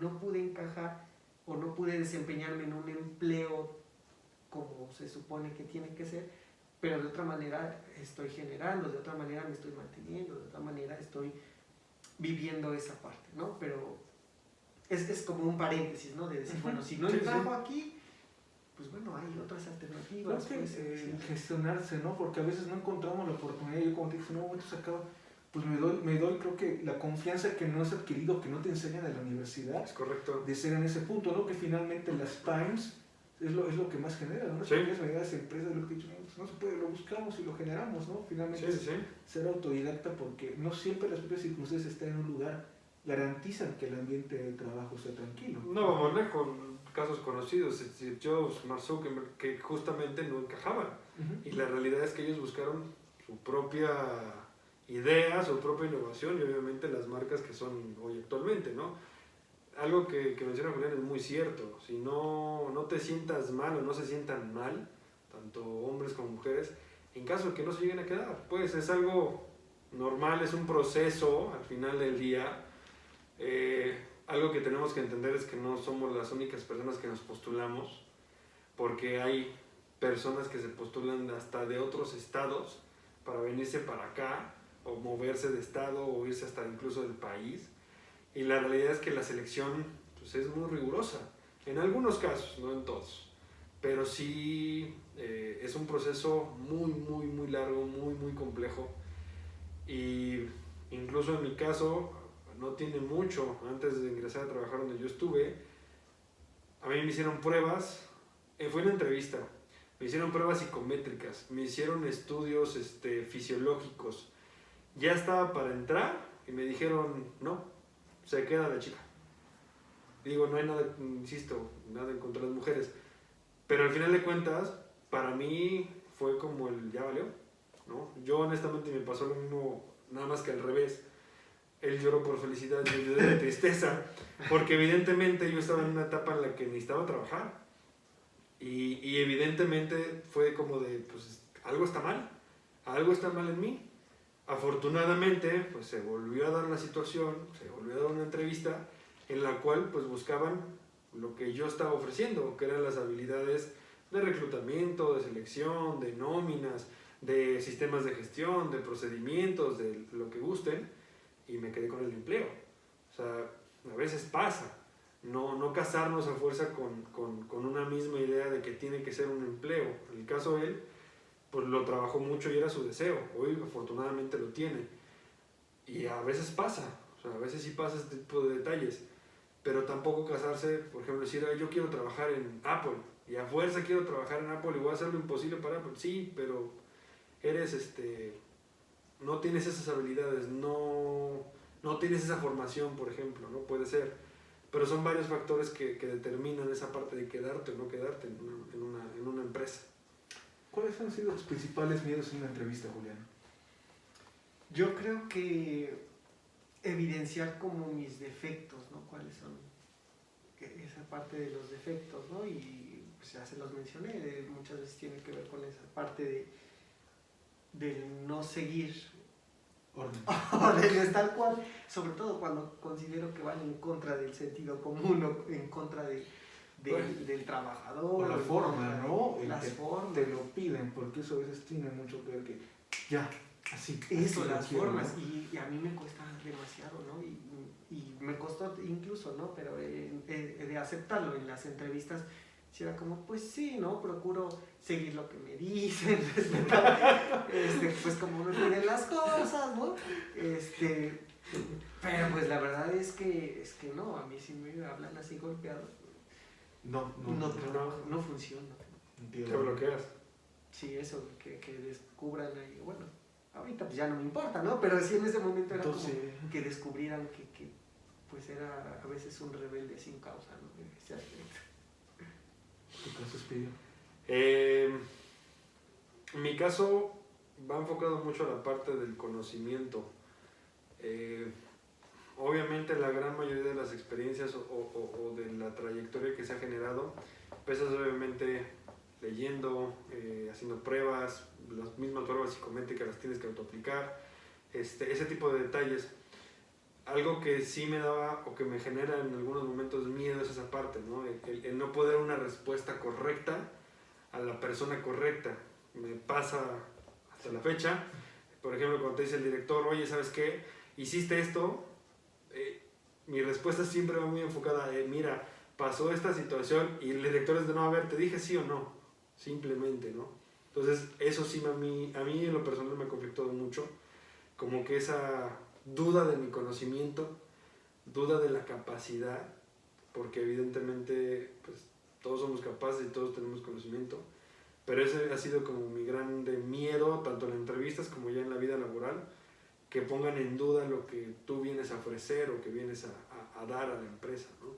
no pude encajar o no pude desempeñarme en un empleo como se supone que tiene que ser, pero de otra manera estoy generando, de otra manera me estoy manteniendo, de otra manera estoy viviendo esa parte, ¿no? Pero es como un paréntesis, ¿no? De decir, bueno, si no Sí, encajo sí. aquí, pues bueno, hay otras alternativas. Creo pues, que gestionarse, ¿no? Porque a veces no encontramos la oportunidad. Yo como te dije, no, entonces acaba, pues me doy, creo que la confianza que no has adquirido, que no te enseñan en la universidad, Es correcto. de ser en ese punto, ¿no? Que finalmente las PIMES es lo que más genera, ¿no? Sí. Las medidas de empresas, lo que he dicho, no se puede, lo buscamos y lo generamos, ¿no? Finalmente Sí. ser autodidacta, porque no siempre las propias circunstancias están en un lugar, garantizan que el ambiente de trabajo sea tranquilo. No vamos lejos. casos conocidos, Steve Jobs, Mark Zuckerberg, que justamente no encajaban. Y la realidad es que ellos buscaron su propia idea, su propia innovación y obviamente las marcas que son hoy actualmente, ¿no? Algo que menciona Julián es muy cierto. Si no te sientas mal o no se sientan mal, tanto hombres como mujeres, en caso de que no se lleguen a quedar, pues es algo normal, es un proceso al final del día. Algo que tenemos que entender es que no somos las únicas personas que nos postulamos, porque hay personas que se postulan hasta de otros estados para venirse para acá, o moverse de estado, o irse hasta incluso del país. Y la realidad es que la selección pues, es muy rigurosa, en algunos casos, no en todos, pero sí es un proceso muy, muy, muy largo, muy, muy complejo. Y incluso en mi caso, no tiene mucho, antes de ingresar a trabajar donde yo estuve, a mí me hicieron pruebas, fue una entrevista, me hicieron pruebas psicométricas, me hicieron estudios fisiológicos, ya estaba para entrar y me dijeron, no, se queda la chica. Digo, no hay nada, insisto, nada en contra de las mujeres, pero al final de cuentas, para mí fue como el ya valió, ¿no? Yo honestamente me pasó lo mismo, nada más que al revés. Él lloró por felicidad, yo lloré de tristeza, porque evidentemente yo estaba en una etapa en la que necesitaba trabajar. Y evidentemente fue como de, pues algo está mal en mí. Afortunadamente, pues se volvió a dar la situación, se volvió a dar una entrevista en la cual pues buscaban lo que yo estaba ofreciendo, que eran las habilidades de reclutamiento, de selección, de nóminas, de sistemas de gestión, de procedimientos, de lo que gusten, y me quedé con el empleo. O sea, a veces pasa, no casarnos a fuerza con una misma idea de que tiene que ser un empleo. En el caso de él, pues lo trabajó mucho y era su deseo. Hoy afortunadamente lo tiene. Y a veces pasa, o sea, a veces sí pasa este tipo de detalles. Pero tampoco casarse, por ejemplo, decir, yo quiero trabajar en Apple, y a fuerza quiero trabajar en Apple y voy a hacer lo imposible para Apple. Sí, pero eres, no tienes esas habilidades, no tienes esa formación, por ejemplo, no puede ser. Pero son varios factores que determinan esa parte de quedarte o no quedarte en una empresa. ¿Cuáles han sido tus principales miedos en una entrevista, Julián? Yo creo que evidenciar como mis defectos, ¿no? ¿Cuáles son? Esa parte de los defectos, ¿no? Y pues ya se los mencioné, muchas veces tiene que ver con esa parte del no seguir órdenes tal cual, sobre todo cuando considero que van en contra del sentido común o en contra del trabajador. O la forma, ¿no? Las formas. Te lo piden, porque eso a veces tiene mucho que ver que ya, así. Eso, así las quiero, formas. ¿no? Y a mí me cuesta demasiado, ¿no? Y me costó incluso, ¿no? Pero de aceptarlo en las entrevistas, si era como, pues sí, ¿no? Procuro seguir lo que me dicen, respetar, pues como me piden las cosas, ¿no? Pero pues la verdad es que no, a mí si me hablan así golpeado, no funciona. Te bloqueas. Sí, eso, que descubran ahí, bueno, ahorita pues ya no me importa, ¿no? Pero sí en ese momento era Entonces, como que descubrieran que pues era a veces un rebelde sin causa, ¿no? Ese aspecto. ¿Tu caso es Pidio? Mi caso va enfocado mucho a la parte del conocimiento. Obviamente la gran mayoría de las experiencias o de la trayectoria que se ha generado, empiezas obviamente leyendo, haciendo pruebas, las mismas pruebas psicométricas las tienes que autoaplicar, ese tipo de detalles. Algo que sí me daba o que me genera en algunos momentos miedo es esa parte, ¿no? El no poder dar una respuesta correcta a la persona correcta. Me pasa hasta la fecha, por ejemplo, cuando te dice el director, oye, ¿sabes qué? Hiciste esto, mi respuesta siempre va muy enfocada, mira, pasó esta situación, y el director es de no, a ver, te dije sí o no, simplemente, ¿no? Entonces, eso sí a mí en lo personal me ha conflictado mucho, como que esa duda de mi conocimiento, duda de la capacidad, porque evidentemente pues, todos somos capaces y todos tenemos conocimiento, pero ese ha sido como mi grande miedo, tanto en entrevistas como ya en la vida laboral, que pongan en duda lo que tú vienes a ofrecer o que vienes a dar a la empresa, ¿no?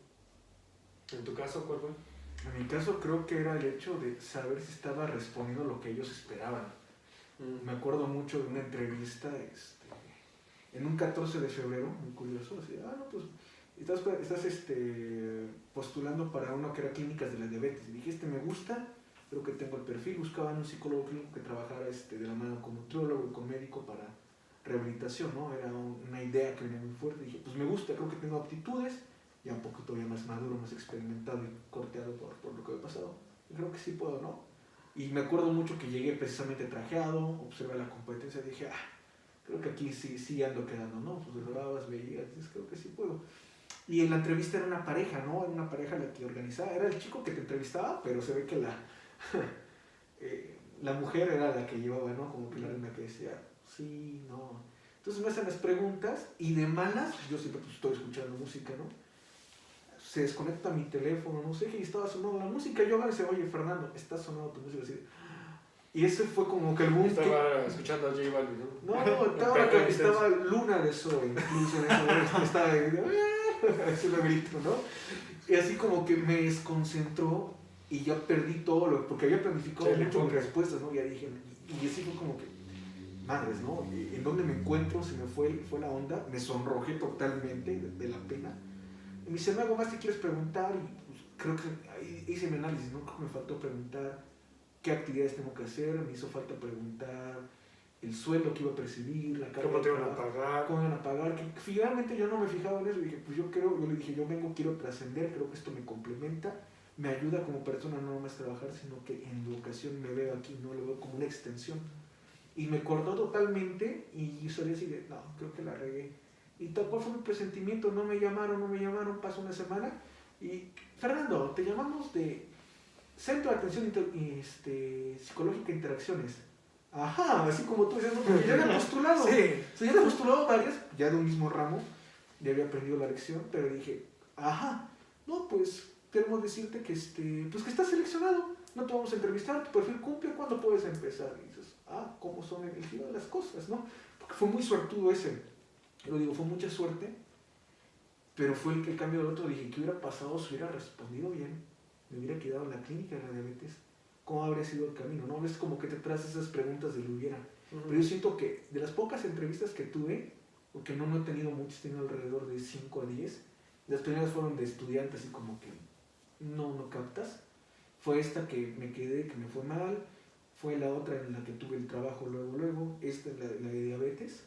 ¿En tu caso cuál fue? En mi caso creo que era el hecho de saber si estaba respondiendo lo que ellos esperaban. Me acuerdo mucho de una entrevista en un 14 de febrero, muy curioso, así, no, pues estás postulando para uno que era clínicas de la diabetes. Y dije, me gusta, creo que tengo el perfil. Buscaban un psicólogo clínico que trabajara de la mano con nutriólogo y con médico para rehabilitación, ¿no? Era una idea que venía muy fuerte. Dije, pues me gusta, creo que tengo aptitudes, ya un poquito ya más maduro, más experimentado y corteado por lo que había pasado. Y creo que sí puedo, ¿no? Y me acuerdo mucho que llegué precisamente trajeado, observé la competencia y dije, creo que aquí sí ando quedando, ¿no? Pues grababas, veías, dices, creo que sí puedo. Y en la entrevista era una pareja, ¿no? Era una pareja la que organizaba, era el chico que te entrevistaba, pero se ve que la mujer era la que llevaba, ¿no? Como que la reina que decía, sí, no. Entonces me hacen las preguntas y de malas, yo siempre pues, estoy escuchando música, ¿no? Se desconecta mi teléfono, no sé, y estaba sonando la música. Yo ahora se oye, Fernando, está sonando tu música así. Y ese fue como que el boom. Estaba escuchando a J Balvin, ¿no? No, estaba Luna de Zoe, incluso en eso, estaba ese me grito, ¿no? Y así como que me desconcentró y ya perdí todo porque había planificado mucho mis respuestas, ¿no? Ya dije, y así fue como que, madres, ¿no? ¿En dónde me encuentro? Se me fue la onda, me sonrojé totalmente de la pena. Y me dice, ¿algo más te quieres preguntar? Y pues, creo que hice mi análisis, ¿no? Creo que me faltó preguntar qué actividades tengo que hacer, me hizo falta preguntar el sueldo que iba a percibir, la carga. ¿Cómo te iban a pagar? ¿Cómo iban a pagar? Que finalmente yo no me fijaba en eso, y dije, pues yo le dije, yo quiero trascender, creo que esto me complementa, me ayuda como persona no nomás trabajar, sino que en educación me veo aquí, no lo veo como una extensión. Y me cortó totalmente y yo salí así de, no, creo que la regué. Y tal cual fue mi presentimiento, no me llamaron, pasó una semana y, Fernando, te llamamos de Centro de Atención Psicológica e Interacciones. Ajá, así como tú dices, porque ya había postulado. Sí. O sea, ya había postulado varias, ya de un mismo ramo, ya había aprendido la lección, pero dije, no, pues queremos decirte que, pues que estás seleccionado, no te vamos a entrevistar, tu perfil cumple, ¿cuándo puedes empezar? Y dices, cómo son el giro de las cosas, ¿no? Porque fue muy suertudo ese. Yo digo, fue mucha suerte, pero fue el cambio del otro. Dije, ¿qué hubiera pasado si hubiera respondido bien? Me hubiera quedado en la clínica de la diabetes. ¿Cómo habría sido el camino? ¿No? Es como que te traes esas preguntas de lo hubiera. Pero yo siento que de las pocas entrevistas que tuve, porque no he tenido muchas, he tenido alrededor de 5 a 10, las primeras fueron de estudiantes y como que no captas. Fue esta que me quedé, que me fue mal. Fue la otra en la que tuve el trabajo luego. Esta es la de diabetes.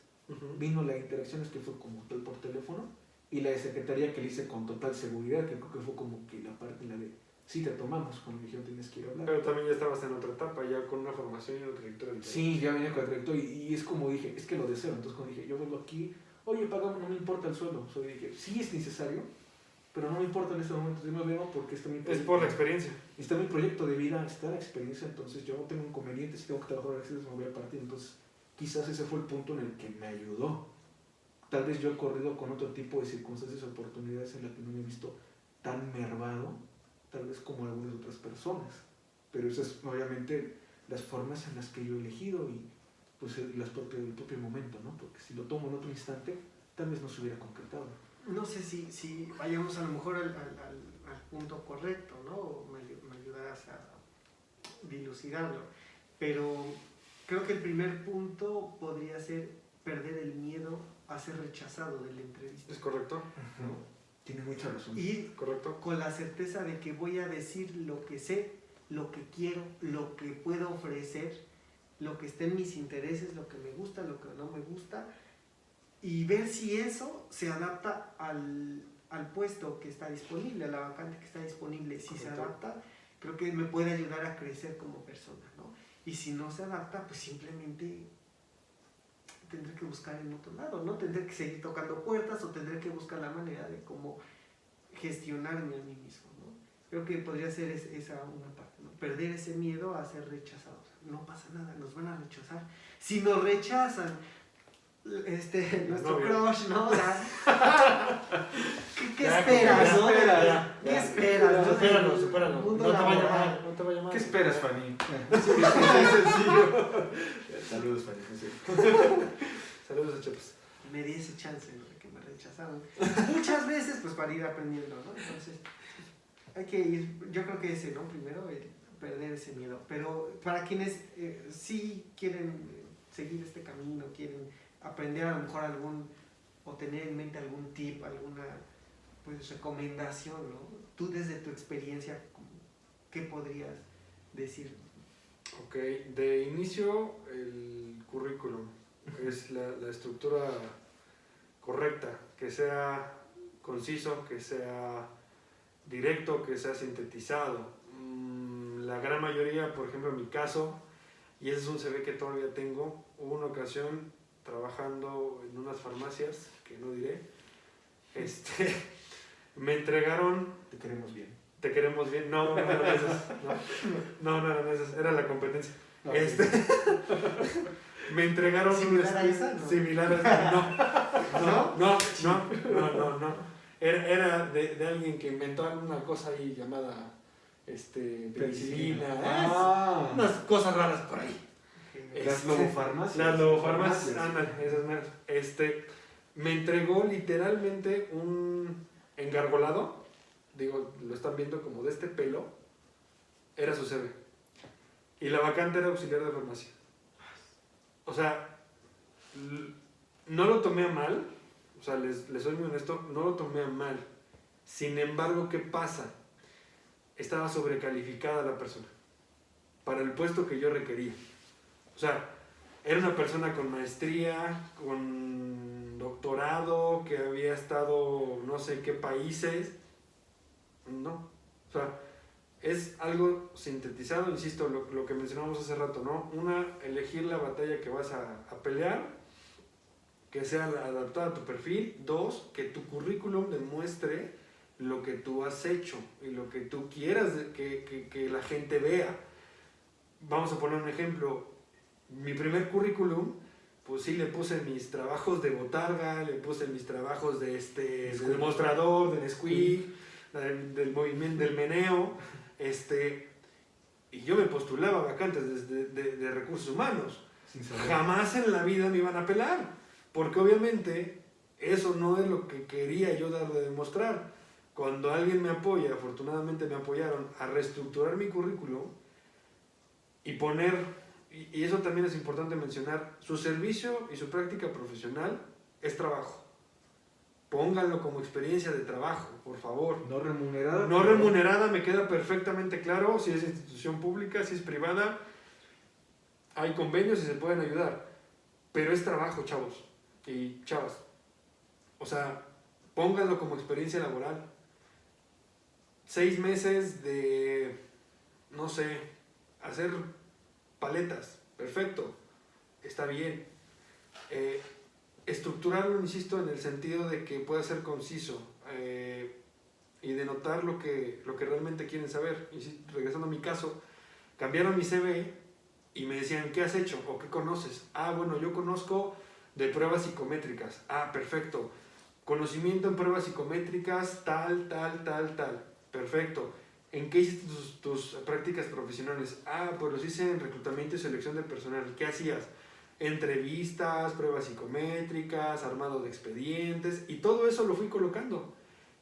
Vino la de interacciones que fue como por teléfono. Y la de secretaría que le hice con total seguridad, que creo que fue como que la parte en la de sí te tomamos, cuando me dijeron tienes que ir a hablar. Pero también ya estabas en otra etapa, ya con una formación y una trayectoria diferente. Sí, ya venía con la trayectoria y es como dije, es que lo deseo. Entonces cuando dije, yo vengo aquí, oye, pagamos, no me importa el sueldo. O sea, dije, sí es necesario, pero no me importa en este momento. Yo me veo porque está mi proyecto. Es por la experiencia. Está mi proyecto de vida, está la experiencia, entonces yo no tengo inconvenientes, si tengo que trabajar a veces me voy a partir. Entonces quizás ese fue el punto en el que me ayudó. Tal vez yo he corrido con otro tipo de circunstancias y oportunidades en las que no me he visto tan mermado, tal vez como algunas otras personas. Pero esas es obviamente las formas en las que yo he elegido y pues el propio momento, ¿no? Porque si lo tomo en otro instante, tal vez no se hubiera concretado. No sé si vayamos a lo mejor al punto correcto, ¿no? O me ayudas a dilucidarlo. Pero creo que el primer punto podría ser perder el miedo a ser rechazado de la entrevista. ¿Es correcto? ¿No? Tiene mucha razón. Ir correcto, con la certeza de que voy a decir lo que sé, lo que quiero, lo que puedo ofrecer, lo que esté en mis intereses, lo que me gusta, lo que no me gusta, y ver si eso se adapta al puesto que está disponible, a la vacante que está disponible. Si se adapta, creo que me puede ayudar a crecer como persona, ¿no? Y si no se adapta, pues simplemente tendré que buscar en otro lado, ¿no? Tendré que seguir tocando puertas o tendré que buscar la manera de cómo gestionarme a mí mismo, ¿no? Creo que podría ser esa una parte, ¿no? Perder ese miedo a ser rechazados. No pasa nada, nos van a rechazar. Si nos rechazan, nuestro crush, ¿no? ¿Qué esperas, no? ¿Qué esperas? Supéralo. No te va a llamar. ¿Qué esperas, Fanny? Es sencillo. Saludos, Fanny. Saludos a Chepas. Me di ese chance, ¿no? De que me rechazaron muchas veces, pues para ir aprendiendo, ¿no? Entonces, hay que ir, yo creo que ese, ¿no? Primero, el perder ese miedo. Pero para quienes sí quieren seguir este camino, quieren aprender a lo mejor o tener en mente algún tip, alguna pues recomendación, ¿no? Tú desde tu experiencia, ¿qué podrías decir? Ok, de inicio el currículum es la estructura correcta, que sea conciso, que sea directo, que sea sintetizado. La gran mayoría, por ejemplo en mi caso, y ese es un CV que todavía tengo, hubo una ocasión trabajando en unas farmacias, que no diré, me entregaron... Te queremos bien. Te queremos bien, no eran esas, no eran esas, era la competencia. No, Me entregaron ¿Similar a esa? No. Similar a esa, no. Era de alguien que inventó una cosa ahí llamada penicilina, unas cosas raras por ahí. Las lobofarmacias. Las lobofarmacias, ándale, esas meras. Me entregó literalmente un engargolado, digo, lo están viendo como de este pelo, era su CV. Y la vacante era auxiliar de farmacia. O sea, no lo tomé a mal, o sea, les soy muy honesto, no lo tomé a mal. Sin embargo, ¿qué pasa? Estaba sobrecalificada la persona para el puesto que yo requería. O sea, era una persona con maestría, con doctorado, que había estado no sé en qué países. No, o sea, es algo sintetizado, insisto, lo que mencionamos hace rato, ¿no? Una, elegir la batalla que vas a pelear, que sea adaptada a tu perfil. Dos, que tu currículum demuestre lo que tú has hecho y lo que tú quieras que la gente vea. Vamos a poner un ejemplo. Mi primer currículum, pues sí le puse mis trabajos de botarga, le puse mis trabajos de del mostrador, del Nesquik, del movimiento, del meneo, y yo me postulaba vacantes de recursos humanos. Jamás en la vida me iban a pelar, porque obviamente eso no es lo que quería yo dar de demostrar. Cuando alguien me apoya, afortunadamente me apoyaron a reestructurar mi currículum y poner... Y eso también es importante mencionar, su servicio y su práctica profesional es trabajo. Pónganlo como experiencia de trabajo, por favor. No remunerada. No remunerada, me queda perfectamente claro, si es institución pública, si es privada, hay convenios y se pueden ayudar. Pero es trabajo, chavos y chavas. O sea, pónganlo como experiencia laboral. 6 meses de, no sé, hacer... paletas, perfecto, está bien. Estructurarlo, insisto, en el sentido de que pueda ser conciso y denotar lo que realmente quieren saber. Y regresando a mi caso, cambiaron mi CV y me decían, ¿qué has hecho o qué conoces? Ah, bueno, yo conozco de pruebas psicométricas. Ah, perfecto. Conocimiento en pruebas psicométricas, tal. Perfecto. ¿En qué hiciste tus prácticas profesionales? Ah, pues los hice en reclutamiento y selección de personal. ¿Qué hacías? Entrevistas, pruebas psicométricas, armado de expedientes, y todo eso lo fui colocando.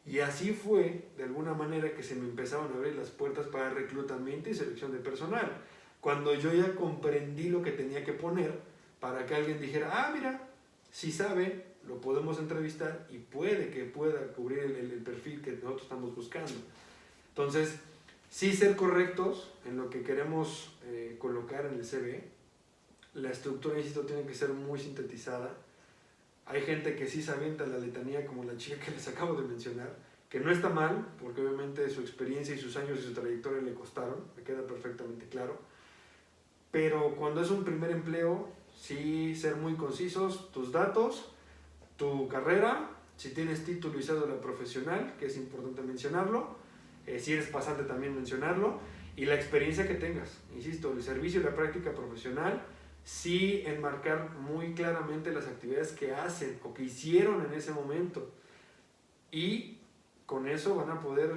Y así fue, de alguna manera, que se me empezaron a abrir las puertas para reclutamiento y selección de personal. Cuando yo ya comprendí lo que tenía que poner para que alguien dijera, ah, mira, si sabe, lo podemos entrevistar y puede que pueda cubrir el perfil que nosotros estamos buscando. Entonces, sí ser correctos en lo que queremos colocar en el CV. La estructura, insisto, tiene que ser muy sintetizada. Hay gente que sí se avienta la letanía, como la chica que les acabo de mencionar, que no está mal, porque obviamente su experiencia y sus años y su trayectoria le costaron, me queda perfectamente claro. Pero cuando es un primer empleo, sí ser muy concisos, tus datos, tu carrera, si tienes título y cédula profesional, que es importante mencionarlo, si eres pasante también mencionarlo, y la experiencia que tengas, insisto, el servicio y la práctica profesional, sí enmarcar muy claramente las actividades que hacen o que hicieron en ese momento, y con eso van a poder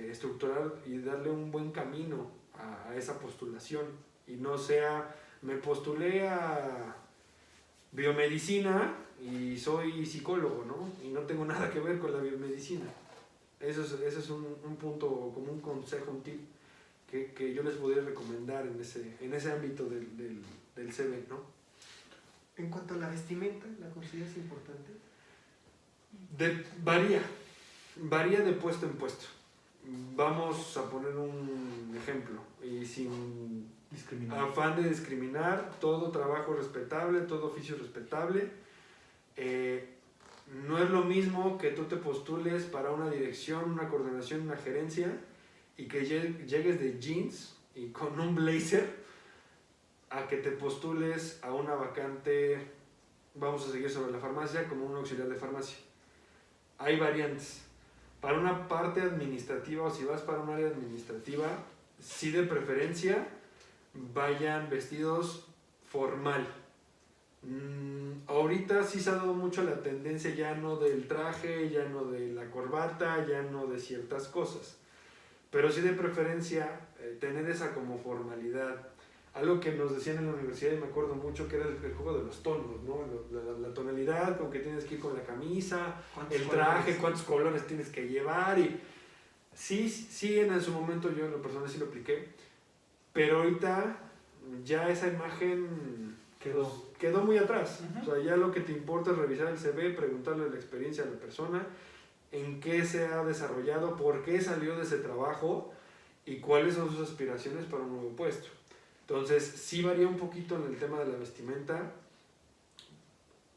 estructurar y darle un buen camino a esa postulación, y no sea, me postulé a biomedicina y soy psicólogo, ¿no? Y no tengo nada que ver con la biomedicina. Ese es un punto, como un consejo, un tip que yo les podría recomendar en ese ámbito del CV, ¿no? En cuanto a la vestimenta, ¿la consideras importante? Varía de puesto en puesto. Vamos a poner un ejemplo, y sin afán de discriminar, todo trabajo respetable, todo oficio respetable. No es lo mismo que tú te postules para una dirección, una coordinación, una gerencia, y que llegues de jeans y con un blazer, a que te postules a una vacante, vamos a seguir sobre la farmacia, como un auxiliar de farmacia. Hay variantes. Para una parte administrativa, o si vas para un área administrativa, sí de preferencia vayan vestidos formal. Ahorita sí se ha dado mucho la tendencia ya no del traje, ya no de la corbata, ya no de ciertas cosas. Pero sí de preferencia tener esa como formalidad. Algo que nos decían en la universidad, y me acuerdo mucho, que era el juego de los tonos, ¿no? La tonalidad con que tienes que ir con la camisa, el traje, cuántos colores tienes que llevar. Y sí, en su momento yo en lo personal sí lo apliqué, pero ahorita ya esa imagen quedó muy atrás. O sea, ya lo que te importa es revisar el CV, preguntarle la experiencia a la persona, en qué se ha desarrollado, por qué salió de ese trabajo y cuáles son sus aspiraciones para un nuevo puesto. Entonces, sí varía un poquito en el tema de la vestimenta.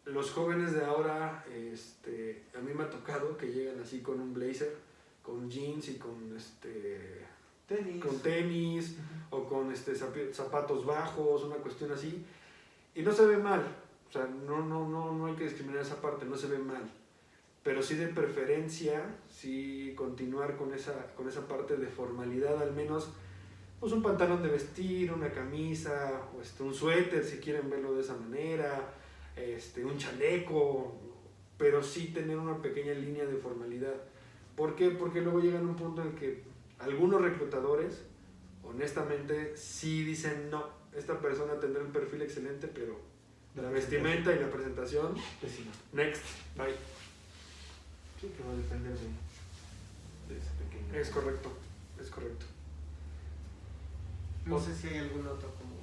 Los jóvenes de ahora, a mí me ha tocado que llegan así con un blazer, con jeans y con tenis o con zapatos bajos, una cuestión así. Y no se ve mal, o sea, no hay que discriminar esa parte, no se ve mal. Pero sí de preferencia, sí continuar con esa parte de formalidad, al menos pues un pantalón de vestir, una camisa, un suéter si quieren verlo de esa manera, un chaleco, pero sí tener una pequeña línea de formalidad. ¿Por qué? Porque luego llegan a un punto en que algunos reclutadores, honestamente, sí dicen, no, esta persona tendrá un perfil excelente, pero la vestimenta y la presentación, next, bye. Sí, que va a depender de ese pequeño. Es correcto. No sé si hay algún otro como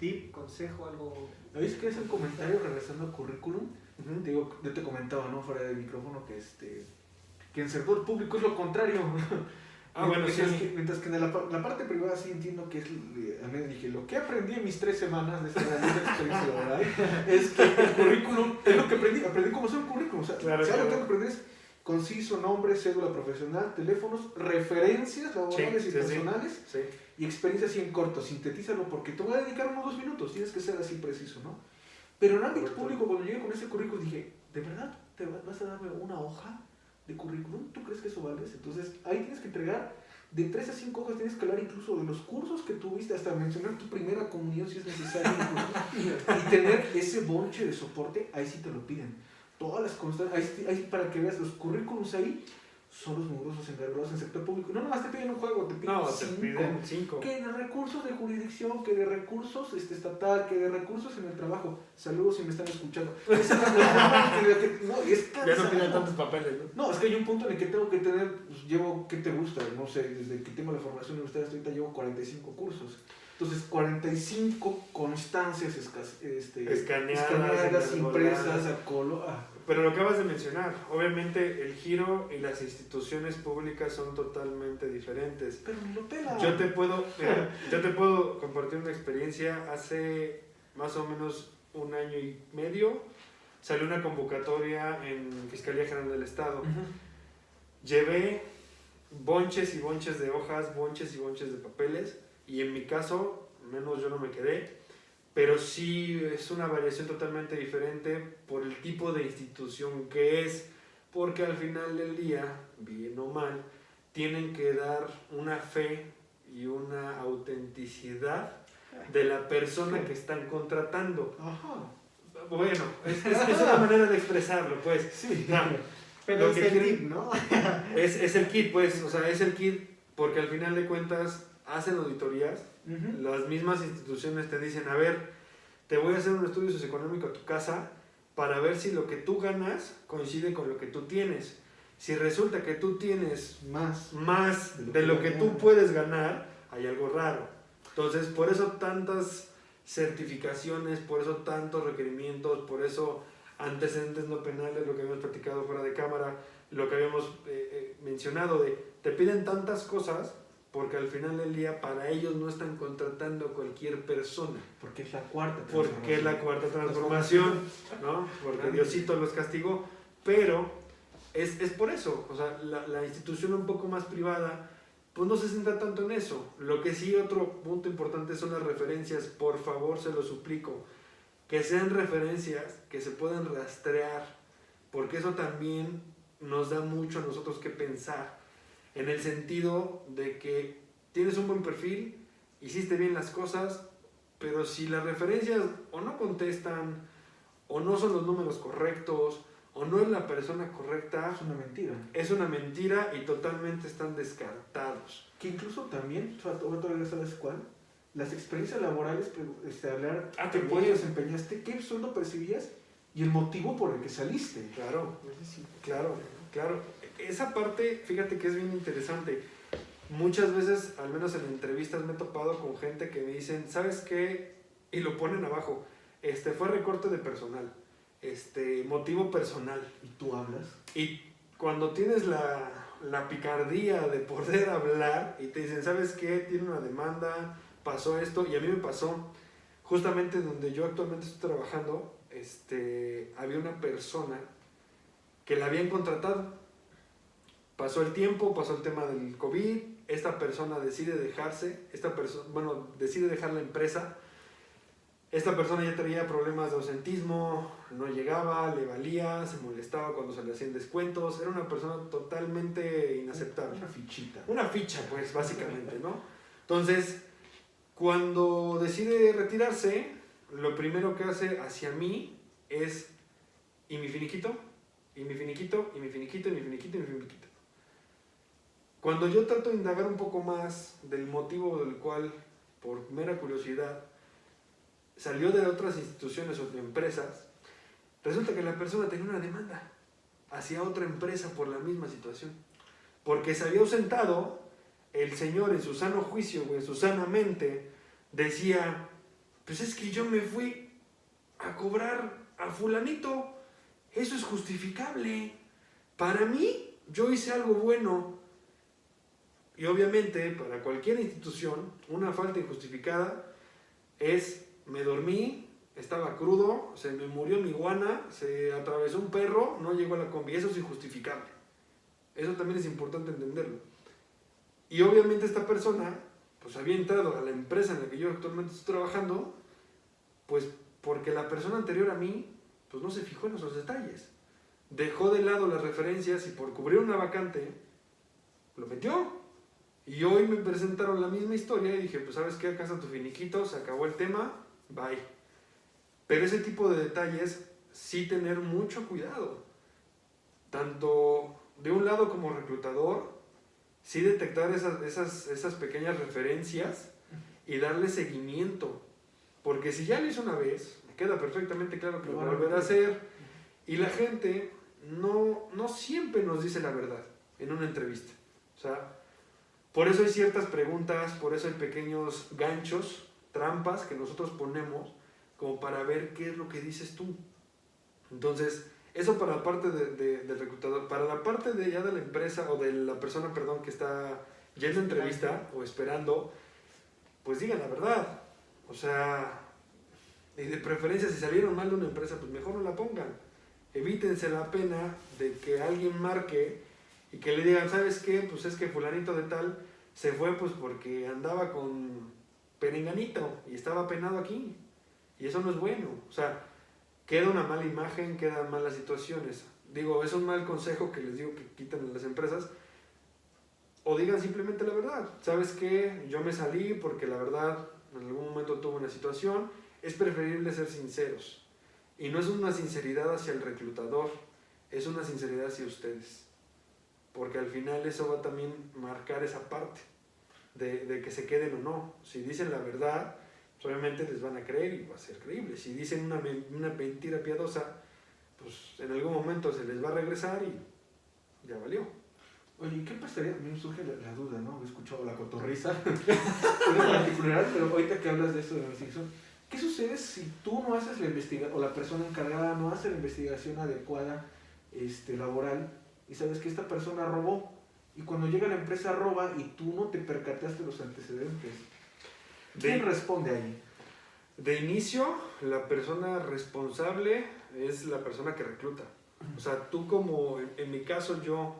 tip, consejo, algo. ¿Sabéis qué es el comentario regresando al currículum? Digo, yo te comentaba, ¿no? Fuera del micrófono, que en sector público es lo contrario. Bueno, sí. Mientras que en la parte privada sí entiendo que es, a mí dije, lo que aprendí en mis 3 semanas de esta experiencia laboral es que el currículum, es lo que aprendí cómo hacer un currículum. O sea, claro. Lo que tengo que aprender es conciso, nombre, cédula profesional, teléfonos, referencias laborales y personales, y experiencia así en corto, sintetízalo porque te voy a dedicar unos 2 minutos, tienes que ser así preciso, ¿no? Pero en ámbito público, cuando llegué con ese currículum dije, ¿de verdad te vas a darme una hoja de currículum? ¿Tú crees que eso vale? Entonces ahí tienes que entregar de 3 a 5 hojas, tienes que hablar incluso de los cursos que tuviste, hasta mencionar tu primera comunión si es necesario, y tener ese bonche de soporte, ahí sí te lo piden. Todas las constantes, ahí para que veas los currículums ahí, son los mugrosos encargados en sector público. No nomás te piden un juego, te piden 5. Que de recursos de jurisdicción, que de recursos estatal, que de recursos en el trabajo. Saludos si me están escuchando. No, es cansado. Ya no tienen tantos papeles, ¿no? No, es que hay un punto en el que tengo que tener, pues, llevo, ¿qué te gusta? No sé, desde que tengo la formación universitaria hasta ahorita llevo 45 cursos. Entonces, 45 constancias escaneadas, impresas, a color. Pero lo acabas de mencionar, obviamente el giro y las instituciones públicas son totalmente diferentes. Pero ni lo pela. Yo te puedo compartir una experiencia. Hace más o menos 1 año y medio salió una convocatoria en Fiscalía General del Estado. Llevé bonches y bonches de hojas, bonches y bonches de papeles, y en mi caso, menos yo no me quedé. Pero sí es una variación totalmente diferente por el tipo de institución que es, porque al final del día, bien o mal, tienen que dar una fe y una autenticidad de la persona que están contratando. Bueno, es una manera de expresarlo, pues. Sí. Pero es el kit, ¿no? Es el kit, pues, o sea, es el kit porque al final de cuentas hacen auditorías. Las mismas instituciones te dicen, a ver, te voy a hacer un estudio socioeconómico a tu casa para ver si lo que tú ganas coincide con lo que tú tienes. Si resulta que tú tienes Más. más de lo que tú puedes ganar, hay algo raro. Entonces, por eso tantas certificaciones, por eso tantos requerimientos, por eso antecedentes no penales, lo que habíamos platicado fuera de cámara, lo que habíamos mencionado, te piden tantas cosas porque al final del día para ellos no están contratando a cualquier persona. Porque es la cuarta transformación. Porque es la cuarta transformación, ¿no? Porque Diosito los castigó, pero es por eso, o sea, la institución un poco más privada pues no se centra tanto en eso. Lo que sí, otro punto importante son las referencias. Por favor, se lo suplico. Que sean referencias que se puedan rastrear. Porque eso también nos da mucho a nosotros que pensar. En el sentido de que tienes un buen perfil, hiciste bien las cosas, pero si las referencias o no contestan, o no son los números correctos, o no es la persona correcta, es una mentira. Es una mentira y totalmente están descartados. Que incluso también, ¿sabes cuál? Las experiencias laborales, hablar qué puesto desempeñaste, qué sueldo percibías y el motivo por el que saliste. Claro, claro. Esa parte, fíjate que es bien interesante. Muchas veces, al menos en entrevistas, me he topado con gente que me dicen, ¿sabes qué? Y lo ponen abajo, fue recorte de personal. Motivo personal. ¿Y tú hablas? Y cuando tienes la picardía de poder hablar y te dicen, ¿sabes qué? Tiene una demanda, pasó esto, y a mí me pasó, justamente donde yo actualmente estoy trabajando, había una persona que la habían contratado. Pasó el tiempo, pasó el tema del COVID, esta persona decide decide dejar la empresa. Esta persona ya tenía problemas de ausentismo, no llegaba, le valía, se molestaba cuando se le hacían descuentos. Era una persona totalmente inaceptable. Una fichita. Una ficha, pues, básicamente, ¿no? Entonces, cuando decide retirarse, lo primero que hace hacia mí es, ¿y mi finiquito? ¿Y mi finiquito? ¿Y mi finiquito? ¿Y mi finiquito? ¿Y mi finiquito? Cuando yo trato de indagar un poco más del motivo del cual, por mera curiosidad, salió de otras instituciones o de empresas, resulta que la persona tenía una demanda hacia otra empresa por la misma situación. Porque se había ausentado, el señor en su sano juicio, en su sana mente, decía, pues es que yo me fui a cobrar a fulanito, eso es justificable. Para mí, yo hice algo bueno. Y obviamente, para cualquier institución, una falta injustificada es, me dormí, estaba crudo, se me murió mi iguana, se atravesó un perro, no llegó a la combi. Eso es injustificable. Eso también es importante entenderlo. Y obviamente esta persona, pues había entrado a la empresa en la que yo actualmente estoy trabajando, pues porque la persona anterior a mí, pues no se fijó en esos detalles. Dejó de lado las referencias y por cubrir una vacante, lo metió. Y hoy me presentaron la misma historia y dije, pues sabes qué, acá está tu finiquito, se acabó el tema, bye. Pero ese tipo de detalles, sí tener mucho cuidado. Tanto de un lado como reclutador, sí detectar esas pequeñas referencias y darle seguimiento. Porque si ya lo hizo una vez, me queda perfectamente claro que lo va a volver a hacer. Y la gente no siempre nos dice la verdad en una entrevista. O sea, por eso hay ciertas preguntas, por eso hay pequeños ganchos, trampas que nosotros ponemos como para ver qué es lo que dices tú. Entonces, eso para la parte del reclutador. Para la parte de ya de la empresa o de la persona, que está ya en la entrevista o esperando, pues digan la verdad. O sea, y de preferencia si salieron mal de una empresa, pues mejor no la pongan. Evítense la pena de que alguien marque y que le digan, ¿sabes qué? Pues es que fulanito de tal se fue pues porque andaba con perenganito y estaba penado aquí. Y eso no es bueno. O sea, queda una mala imagen, quedan malas situaciones. Digo, es un mal consejo que les digo que quitan en las empresas. O digan simplemente la verdad. ¿Sabes qué? Yo me salí porque la verdad en algún momento tuve una situación. Es preferible ser sinceros. Y no es una sinceridad hacia el reclutador, es una sinceridad hacia ustedes. Porque al final eso va a también marcar esa parte de que se queden o no. Si dicen la verdad, obviamente les van a creer y va a ser creíble. Si dicen una mentira piadosa, pues en algún momento se les va a regresar y ya valió. Oye, ¿y qué pasaría? A mí me surge la duda, ¿no? He escuchado la cotorriza en particular, pero ahorita que hablas de eso de la investigación, ¿qué sucede si tú no haces la investigación, o la persona encargada no hace la investigación adecuada laboral, y sabes que esta persona robó, y cuando llega la empresa roba y tú no te percataste de los antecedentes? ¿Quién responde ahí? De inicio, la persona responsable es la persona que recluta. O sea, tú como, en mi caso yo,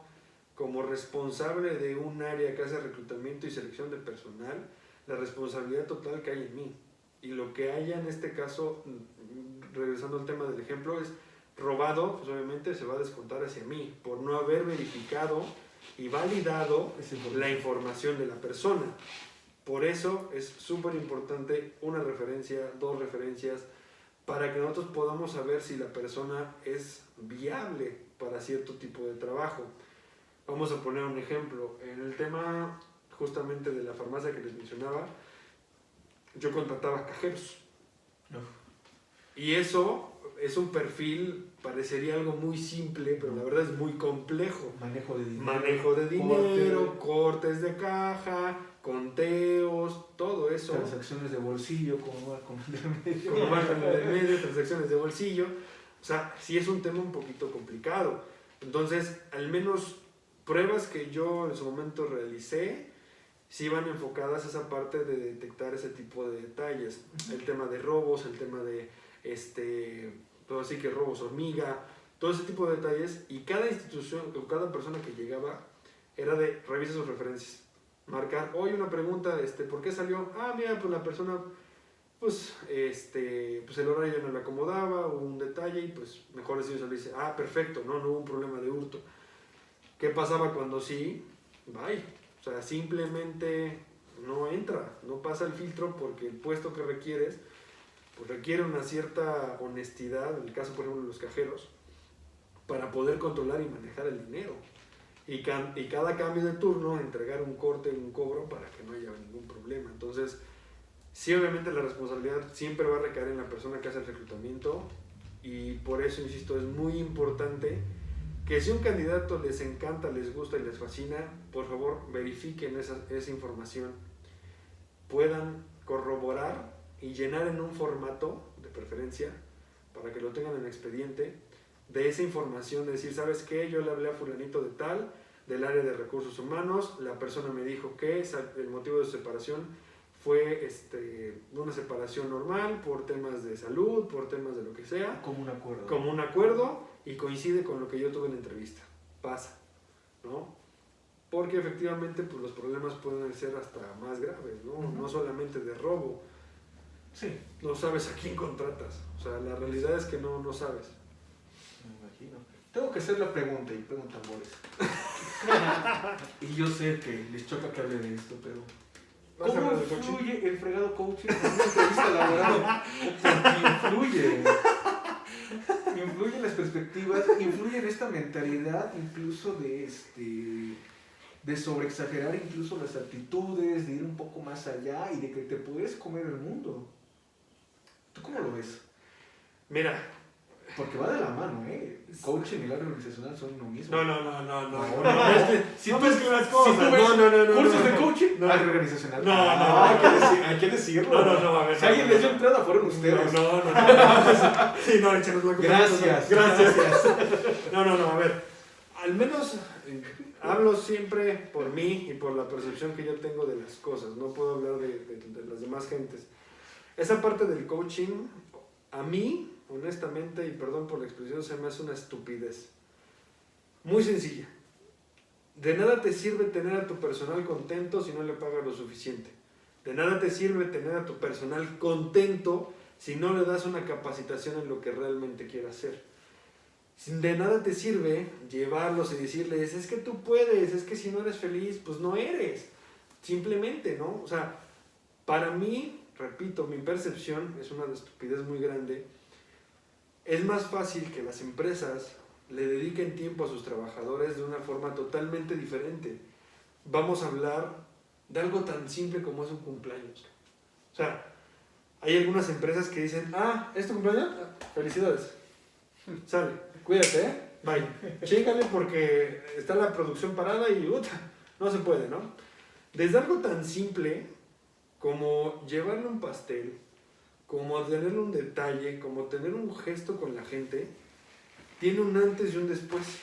como responsable de un área que hace reclutamiento y selección de personal, la responsabilidad total cae en mí. Y lo que haya en este caso, regresando al tema del ejemplo, es robado, pues obviamente se va a descontar hacia mí por no haber verificado y validado la información de la persona. Por eso es súper importante una referencia, 2 referencias, para que nosotros podamos saber si la persona es viable para cierto tipo de trabajo. Vamos a poner un ejemplo. En el tema justamente de la farmacia que les mencionaba, yo contrataba cajeros. Y eso es un perfil, parecería algo muy simple, pero la verdad es muy complejo. Manejo de dinero, cortes de caja, conteos, todo eso. Transacciones de bolsillo, como marcan del medio, transacciones de bolsillo. O sea, sí es un tema un poquito complicado. Entonces, al menos pruebas que yo en su momento realicé, sí van enfocadas a esa parte de detectar ese tipo de detalles. El tema de robos, el tema de, todo así que robos hormiga, todo ese tipo de detalles. Y cada institución o cada persona que llegaba era de revisa sus referencias. Marcar, hoy una pregunta, ¿por qué salió? Ah, mira, pues la persona, pues el horario no le acomodaba, hubo un detalle y pues mejor así se le dice, ah, perfecto, no hubo un problema de hurto. ¿Qué pasaba cuando sí? Bye. O sea, simplemente no entra, no pasa el filtro porque el puesto que requieres pues requiere una cierta honestidad, en el caso por ejemplo de los cajeros, para poder controlar y manejar el dinero. Y cada cambio de turno, entregar un corte, un cobro para que no haya ningún problema. Entonces, sí, obviamente la responsabilidad siempre va a recaer en la persona que hace el reclutamiento y por eso, insisto, es muy importante que si un candidato les encanta, les gusta y les fascina, por favor verifiquen esa información, puedan corroborar y llenar en un formato de preferencia para que lo tengan en el expediente de esa información, de decir, ¿sabes qué? Yo le hablé a fulanito de tal, del área de recursos humanos, la persona me dijo que el motivo de su separación fue una separación normal por temas de salud, por temas de lo que sea. Como un acuerdo y coincide con lo que yo tuve en la entrevista. Pasa, ¿no? Porque efectivamente pues, los problemas pueden ser hasta más graves, ¿no? No solamente de robo. Sí. No sabes a quién contratas. O sea, la realidad es que no sabes. Me imagino. Tengo que hacer la pregunta y preguntan tambores. Y yo sé que les choca que hable de esto, pero ¿cómo influye el fregado coaching en una entrevista laboral? Influye. Influye en las perspectivas, influye en esta mentalidad incluso de sobreexagerar incluso las actitudes, de ir un poco más allá y de que te puedes comer el mundo. ¿Tú cómo lo ves? Mira. Porque va de la mano, ¿eh? Coaching y la organizacional son lo mismo. No. Si tú ves las cosas. No. Cursos de coaching, organizacional. No. Hay que decirlo. No, a ver. Si alguien les dio entrada, fueron ustedes. No. Sí, no, échanos la culpa. Gracias. No, a ver. Al menos hablo siempre por mí y por la percepción que yo tengo de las cosas. No puedo hablar de las demás gentes. Esa parte del coaching, a mí, honestamente, y perdón por la expresión, se me hace una estupidez. Muy sencilla. De nada te sirve tener a tu personal contento si no le pagas lo suficiente. De nada te sirve tener a tu personal contento si no le das una capacitación en lo que realmente quiere hacer. De nada te sirve llevarlos y decirles, es que tú puedes, es que si no eres feliz, pues no eres. Simplemente, ¿no? O sea, para mí, repito, mi percepción es una estupidez muy grande. Es más fácil que las empresas le dediquen tiempo a sus trabajadores de una forma totalmente diferente. Vamos a hablar de algo tan simple como es un cumpleaños. O sea, hay algunas empresas que dicen, ¿es tu cumpleaños? Felicidades. Sale, cuídate, bye. Chíngale porque está la producción parada y no se puede, ¿no? Desde algo tan simple como llevarle un pastel, como tenerle un detalle, como tener un gesto con la gente, tiene un antes y un después.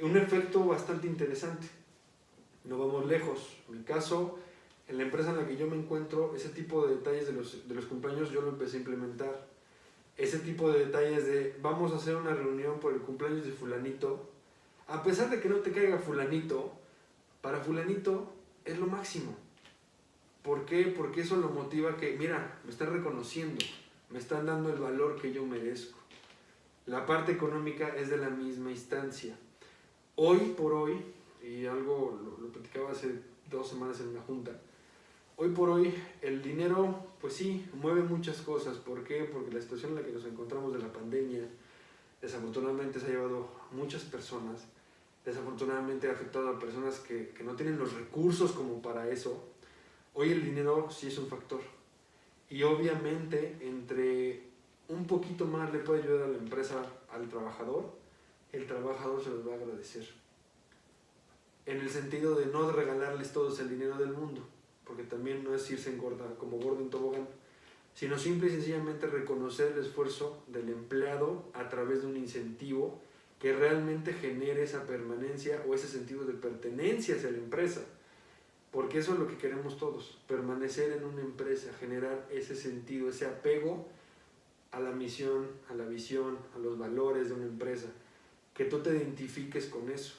Un efecto bastante interesante. No vamos lejos. En mi caso, en la empresa en la que yo me encuentro, ese tipo de detalles de los cumpleaños yo lo empecé a implementar. Ese tipo de detalles de vamos a hacer una reunión por el cumpleaños de fulanito, a pesar de que no te caiga fulanito, para fulanito es lo máximo. ¿Por qué? Porque eso lo motiva que, mira, me están reconociendo, me están dando el valor que yo merezco. La parte económica es de la misma instancia. Hoy por hoy, y algo lo platicaba hace 2 semanas en una junta, hoy por hoy el dinero, pues sí, mueve muchas cosas. ¿Por qué? Porque la situación en la que nos encontramos de la pandemia, desafortunadamente se ha llevado a muchas personas, desafortunadamente ha afectado a personas que no tienen los recursos como para eso. Hoy el dinero sí es un factor. Y obviamente entre un poquito más le puede ayudar a la empresa al trabajador, el trabajador se los va a agradecer. En el sentido de no regalarles todos el dinero del mundo, porque también no es irse como gordo en tobogán, sino simple y sencillamente reconocer el esfuerzo del empleado a través de un incentivo que realmente genere esa permanencia o ese sentido de pertenencia hacia la empresa. Porque eso es lo que queremos todos, permanecer en una empresa, generar ese sentido, ese apego a la misión, a la visión, a los valores de una empresa, que tú te identifiques con eso,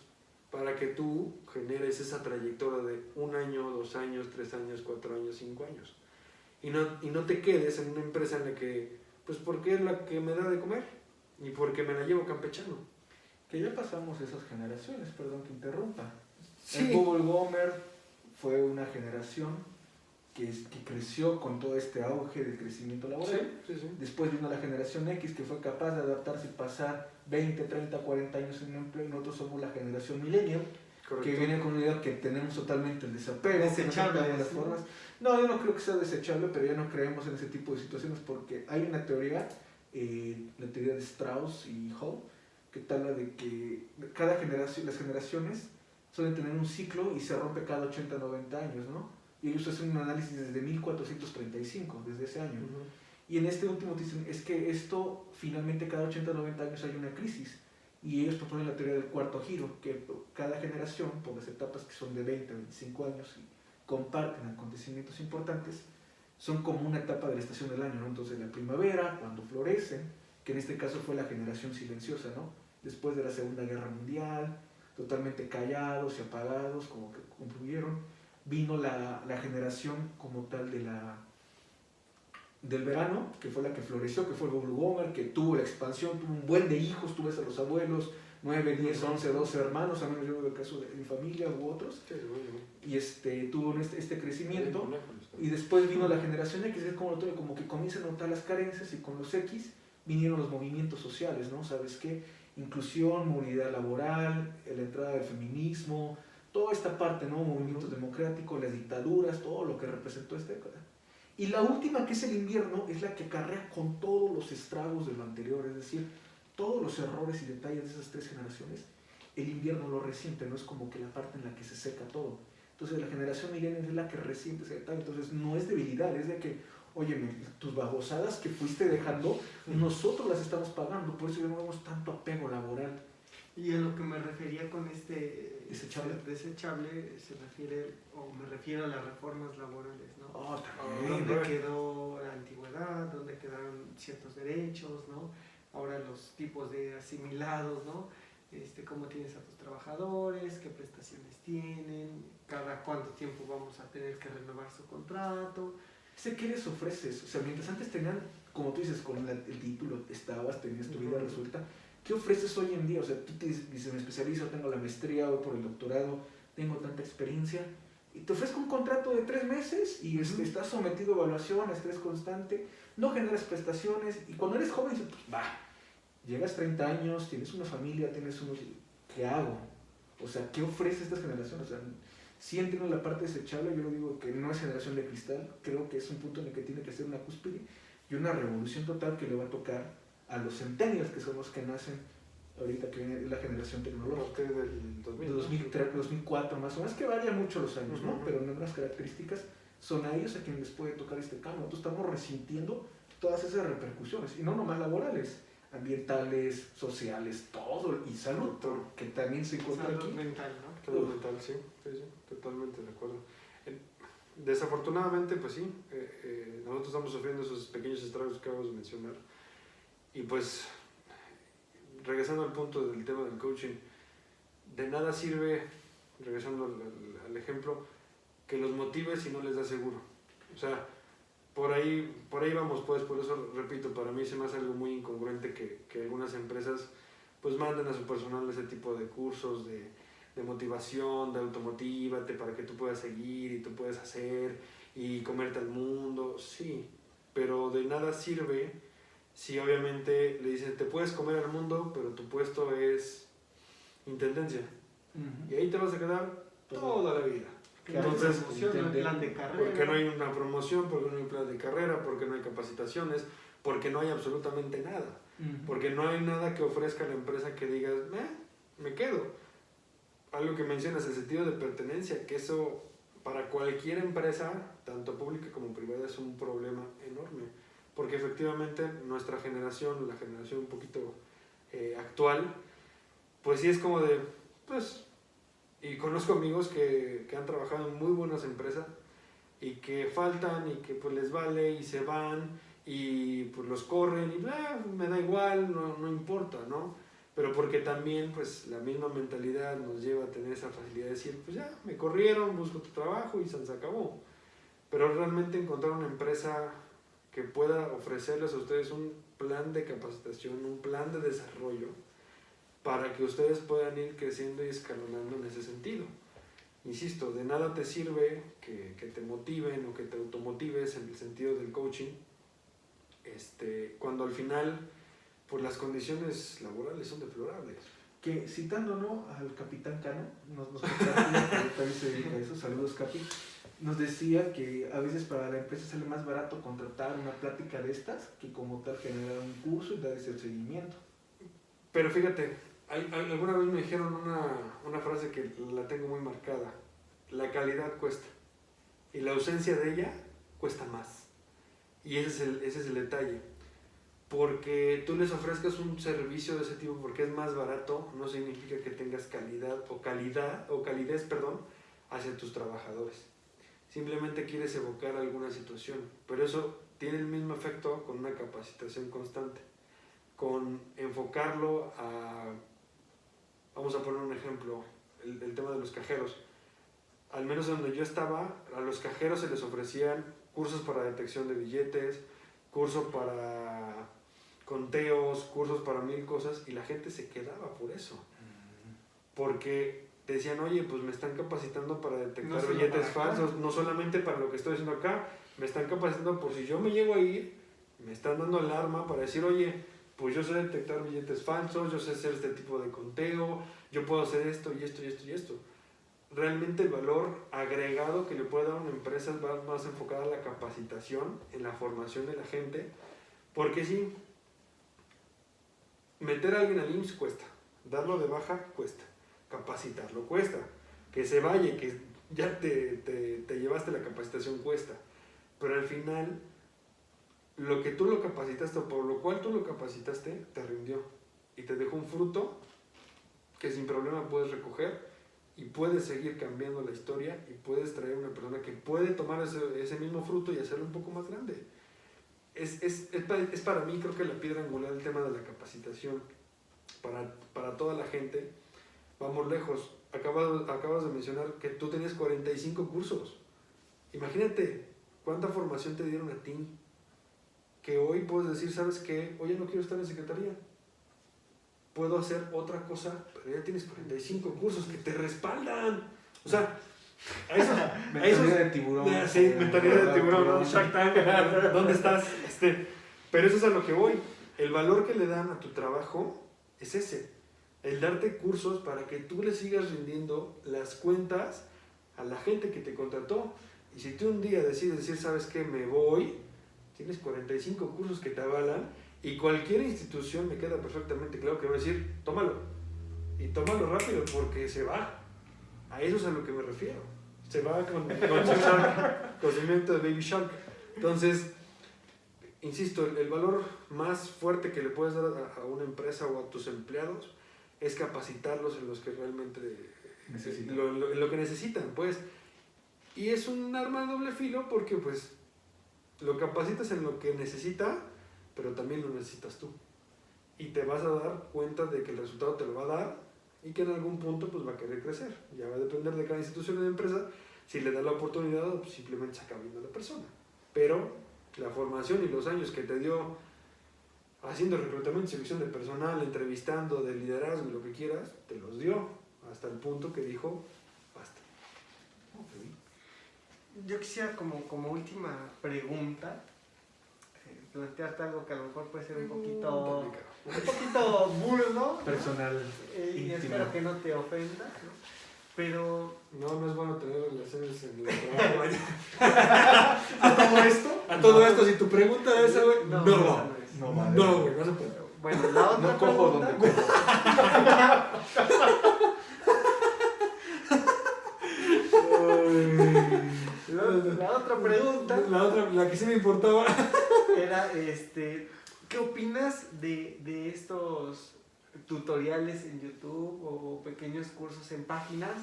para que tú generes esa trayectoria de 1 año, 2 años, 3 años, 4 años, 5 años. Y no te quedes en una empresa en la que, pues porque es la que me da de comer y porque me la llevo campechano. Que ya pasamos esas generaciones, perdón que interrumpa. Sí. El Google Gomer fue una generación que creció con todo este auge del crecimiento laboral. Sí. Después vino la generación X, que fue capaz de adaptarse y pasar 20, 30, 40 años en un empleo, y nosotros somos la generación millennial, que viene con una idea que tenemos totalmente el desapego, desechable, que no las formas. No, yo no creo que sea desechable, pero ya no creemos en ese tipo de situaciones porque hay una teoría, la teoría de Strauss y Hall, que habla de que cada generación, las generaciones suelen tener un ciclo y se rompe cada 80, 90 años, ¿no? Y ellos hacen un análisis desde 1435, desde ese año. Y en este último dicen, es que esto finalmente cada 80, 90 años hay una crisis. Y ellos proponen la teoría del cuarto giro, que cada generación, por las etapas que son de 20 a 25 años y comparten acontecimientos importantes, son como una etapa de la estación del año, ¿no? Entonces la primavera, cuando florecen, que en este caso fue la generación silenciosa, ¿no? Después de la Segunda Guerra Mundial, totalmente callados y apagados, como que concluyeron, vino la generación como tal del verano, que fue la que floreció, que fue el Baby Boomer, que tuvo la expansión, tuvo un buen de hijos, tuvo a los abuelos, 9, 10, 11, 12 hermanos, a menos yo en el caso de mi familia u otros, y tuvo este crecimiento, y después vino la generación X, es como que comienza a notar las carencias, y con los X vinieron los movimientos sociales, ¿no? ¿Sabes qué? Inclusión, movilidad laboral, la entrada del feminismo, toda esta parte, ¿no? Movimientos democráticos, las dictaduras, todo lo que representó esta década. Y la última, que es el invierno, es la que acarrea con todos los estragos de lo anterior, es decir, todos los errores y detalles de esas 3 generaciones, el invierno lo resiente, no es como que la parte en la que se seca todo. Entonces la generación millennial es la que resiente ese detalle, entonces no es debilidad, es de que, óyeme, tus babosadas que fuiste dejando, nosotros las estamos pagando, por eso ya no vemos tanto apego laboral. Y a lo que me refería con desechable se refiere, o me refiero a las reformas laborales, ¿no? También. ¿Dónde quedó la antigüedad? ¿Dónde quedaron ciertos derechos, no? Ahora los tipos de asimilados, ¿no? Cómo tienes a tus trabajadores, qué prestaciones tienen, cada cuánto tiempo vamos a tener que renovar su contrato. ¿Qué les ofreces? O sea, mientras antes tenían, como tú dices, con el título tenías tu vida resuelta, ¿qué ofreces hoy en día? O sea, tú te dices, me especializo, tengo la maestría, voy por el doctorado, tengo tanta experiencia, y te ofrezco un contrato de 3 meses y estás sometido a evaluación, a estrés constante, no generas prestaciones, y cuando eres joven dices, pues llegas 30 años, tienes una familia, tienes unos... ¿Qué hago? O sea, ¿qué ofrece esta generación? O sea, sí entiendo la parte desechable, yo lo digo que no es generación de cristal, creo que es un punto en el que tiene que ser una cúspide y una revolución total que le va a tocar a los centennials, que son los que nacen ahorita que viene la generación A tecnológica. partir del 2000. De 2003, 2004 más o menos, que varía mucho los años, ¿no? Ujú. Pero en unas características son a ellos a quienes les puede tocar este cambio. Entonces estamos resintiendo todas esas repercusiones, y no nomás laborales, ambientales, sociales, todo, y salud, que también se encuentra Salud aquí. mental, ¿no? Salud mental, sí, totalmente de acuerdo. Desafortunadamente, pues sí, nosotros estamos sufriendo esos pequeños estragos que acabamos de mencionar. Y pues, regresando al punto del tema del coaching, de nada sirve, regresando al ejemplo, que los motives si no les da seguro. O sea, por ahí vamos, pues, por eso repito, para mí se me hace algo muy incongruente que algunas empresas pues manden a su personal ese tipo de cursos de motivación, de automotívate para que tú puedas seguir y tú puedas hacer y comerte al mundo, sí, pero de nada sirve si obviamente le dicen te puedes comer al mundo, pero tu puesto es intendencia y ahí te vas a quedar toda la vida. Entonces, no hay plan de carrera. Porque no hay una promoción, porque no hay plan de carrera, porque no hay capacitaciones, porque no hay absolutamente nada. Porque no hay nada que ofrezca la empresa que digas, me quedo. Algo que mencionas, el sentido de pertenencia, que eso para cualquier empresa, tanto pública como privada, es un problema enorme. Porque efectivamente nuestra generación, la generación un poquito actual, pues sí es como de, pues... Y conozco amigos que han trabajado en muy buenas empresas y que faltan y que pues les vale y se van y pues los corren y me da igual, no importa, ¿no? Pero porque también pues la misma mentalidad nos lleva a tener esa facilidad de decir, pues ya, me corrieron, busco tu trabajo y se acabó. Pero realmente encontrar una empresa que pueda ofrecerles a ustedes un plan de capacitación, un plan de desarrollo, para que ustedes puedan ir creciendo y escalonando en ese sentido. Insisto, de nada te sirve que te motiven o que te automotives en el sentido del coaching, cuando al final pues las condiciones laborales son deplorables. Que citando, ¿no?, al capitán Cano, nos compartía, que también se dedica a eso, saludos Capi, nos decía que a veces para la empresa sale más barato contratar una plática de estas que como tal generar un curso y dar ese seguimiento. Pero fíjate, alguna vez me dijeron una frase que la tengo muy marcada: la calidad cuesta y la ausencia de ella cuesta más. Y ese es el detalle, porque tú les ofrezcas un servicio de ese tipo porque es más barato, no significa que tengas calidez hacia tus trabajadores. Simplemente quieres evocar alguna situación, pero eso tiene el mismo efecto con una capacitación constante, con enfocarlo a... Vamos a poner un ejemplo, el tema de los cajeros. Al menos donde yo estaba, a los cajeros se les ofrecían cursos para detección de billetes, cursos para conteos, cursos para 1000 cosas, y la gente se quedaba por eso. Porque decían, oye, pues me están capacitando para detectar billetes falsos, no solamente para lo que estoy haciendo acá, me están capacitando por si yo me llego a ir, me están dando alarma para decir, oye, pues yo sé detectar billetes falsos, yo sé hacer este tipo de conteo, yo puedo hacer esto y esto y esto y esto. Realmente el valor agregado que le puede dar una empresa va más enfocada a la capacitación, en la formación de la gente, porque sí, meter a alguien al IMSS cuesta, darlo de baja cuesta, capacitarlo cuesta, que se vaya, que ya te llevaste la capacitación cuesta, pero al final lo que tú lo capacitaste o por lo cual tú lo capacitaste te rindió y te dejó un fruto que sin problema puedes recoger y puedes seguir cambiando la historia y puedes traer una persona que puede tomar ese mismo fruto y hacerlo un poco más grande. Es para mí, creo que la piedra angular del tema de la capacitación para toda la gente. Vamos lejos. Acabas de mencionar que tú tenías 45 cursos. Imagínate cuánta formación te dieron a ti, que hoy puedes decir, ¿sabes qué? Hoy ya no quiero estar en secretaría. Puedo hacer otra cosa, pero ya tienes 45 cursos que te respaldan. O sea, mentalidad de tiburón. Sí, mentalidad de tiburón, ¿no? Shark Tank, ¿dónde estás? Pero eso es a lo que voy. El valor que le dan a tu trabajo es ese. El darte cursos para que tú le sigas rindiendo las cuentas a la gente que te contrató. Y si tú un día decides decir, ¿sabes qué? Me voy, tienes 45 cursos que te avalan Y cualquier institución me queda perfectamente claro que va a decir, tómalo. Y tómalo rápido porque se va. A eso es a lo que me refiero. Se va con conocimiento de Baby Shark. Entonces, insisto, el valor más fuerte que le puedes dar a una empresa o a tus empleados es capacitarlos en los que realmente Necesitan. lo que necesitan, pues. Y es un arma de doble filo porque, pues, lo capacitas en lo que necesita, pero también lo necesitas tú. Y te vas a dar cuenta de que el resultado te lo va a dar y que en algún punto, pues, va a querer crecer. Ya va a depender de cada institución de empresa si le da la oportunidad o simplemente se acaba viendo a la persona. Pero la formación y los años que te dio haciendo reclutamiento y selección de personal, entrevistando, de liderazgo y lo que quieras, te los dio hasta el punto que dijo, basta. Yo quisiera como última pregunta plantearte algo que a lo mejor puede ser un poquito burdo, Personal, y íntimo. espero que no te ofenda, ¿no? Pero No es bueno tener relaciones en el trabajo. ¿A todo esto? A todo esto, si tu pregunta es esa, güey, no, no, esa no es. No, vale. no, güey, no se puede. Bueno, la otra No cojo pregunta, donde cojo. la otra pregunta La que sí me importaba. era, ¿qué opinas de estos tutoriales en YouTube o pequeños cursos en páginas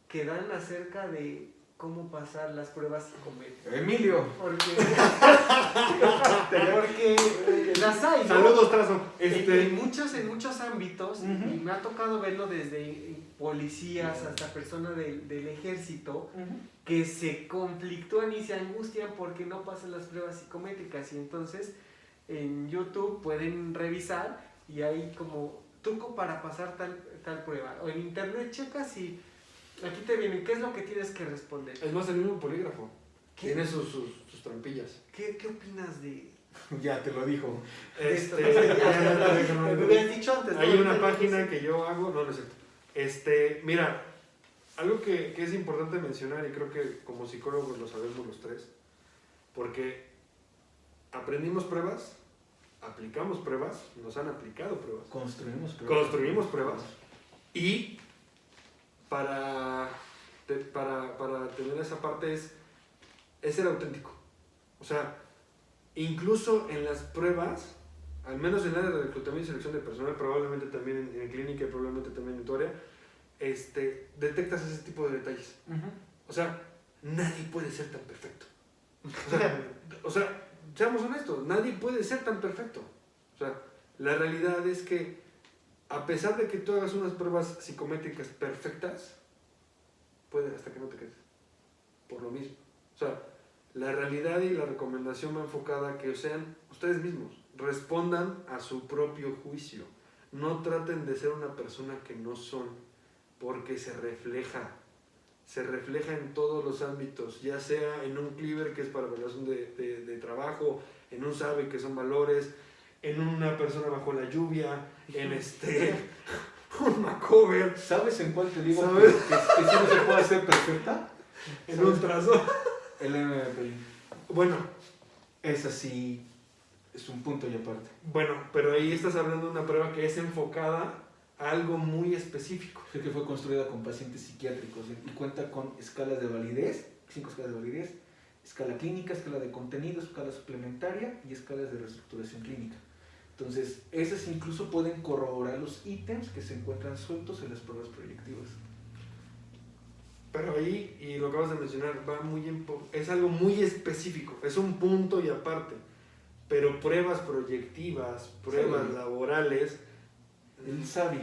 que dan acerca de cómo pasar las pruebas psicométricas? Emilio. Porque las hay, ¿no? Saludos, Trazo. En muchos ámbitos, Ujú. y me ha tocado verlo desde policías hasta personas del ejército, que se conflictúan y se angustian porque no pasan las pruebas psicométricas, y entonces en YouTube pueden revisar y hay como truco para pasar tal prueba, o en internet checas y aquí te viene qué es lo que tienes que responder. Es más, el mismo polígrafo. ¿Qué, Tiene sus trampillas. qué opinas de Ya te lo dijo. esto? Me hubieras dicho antes, ¿no? Hay una Ahorita página no sé. que yo hago, no es cierto. Mira, algo que es importante mencionar, y creo que como psicólogos lo sabemos los tres, porque aprendimos pruebas, aplicamos pruebas, nos han aplicado pruebas, construimos pruebas, y para tener esa parte es ser auténtico. O sea, incluso en las pruebas, al menos en el área de reclutamiento y selección de personal, probablemente también en clínica y probablemente también en tu área, detectas ese tipo de detalles. O sea, nadie puede ser tan perfecto. O sea, seamos honestos, nadie puede ser tan perfecto. O sea, la realidad es que a pesar de que tú hagas unas pruebas psicométricas perfectas, puede hasta que no te quedes. Por lo mismo. O sea, la realidad y la recomendación va enfocada a que sean ustedes mismos, respondan a su propio juicio. No traten de ser una persona que no son, porque se refleja en todos los ámbitos, ya sea en un cleaver que es para evaluación de trabajo, en un SABE que son valores, en una persona bajo la lluvia, en un macover, ¿Sabes en cuál te digo que ¿Sabes? sí no se puede hacer perfecta? en un trazo. El MVP. Bueno, Esa sí es un punto y aparte. pero ahí estás hablando de una prueba que es enfocada a algo muy específico. Sé que fue construida con pacientes psiquiátricos y cuenta con escalas de validez, 5 escalas de validez, escala clínica, escala de contenido, escala suplementaria y escalas de reestructuración clínica. Entonces, esas incluso pueden corroborar los ítems que se encuentran sueltos en las pruebas proyectivas. Pero ahí, y lo acabas de mencionar, es algo muy específico, es un punto y aparte. Pero pruebas proyectivas, pruebas Sí. laborales, El SABIC.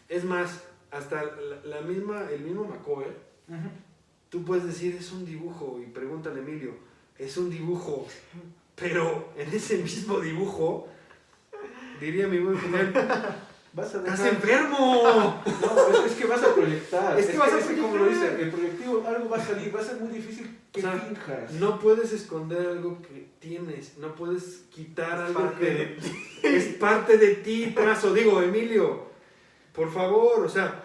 es más, hasta el mismo Macover, tú puedes decir es un dibujo, y pregúntale a Emilio, es un dibujo, pero en ese mismo dibujo, diría mi buen Julián, Vas a ¡estás dejar... enfermo! No, es que vas a proyectar. Es que vas a como lo proyectar. dice, el proyectivo, algo va a salir, va a ser muy difícil que O sea, finjas. No puedes esconder algo que tienes, no puedes quitar algo parte que de es parte de ti, Trazo. Digo, Emilio, por favor, o sea,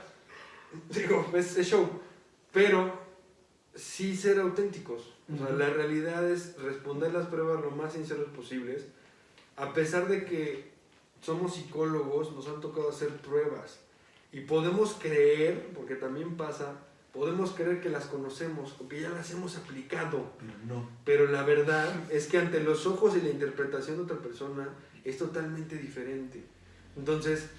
digo, es show, pero sí ser auténticos. O sea, Ujú. la realidad es responder las pruebas lo más sinceros posibles a pesar de que somos psicólogos, nos han tocado hacer pruebas y podemos creer, porque también pasa, podemos creer que las conocemos o que ya las hemos aplicado, No. pero la verdad es que ante los ojos y la interpretación de otra persona es totalmente diferente. Entonces,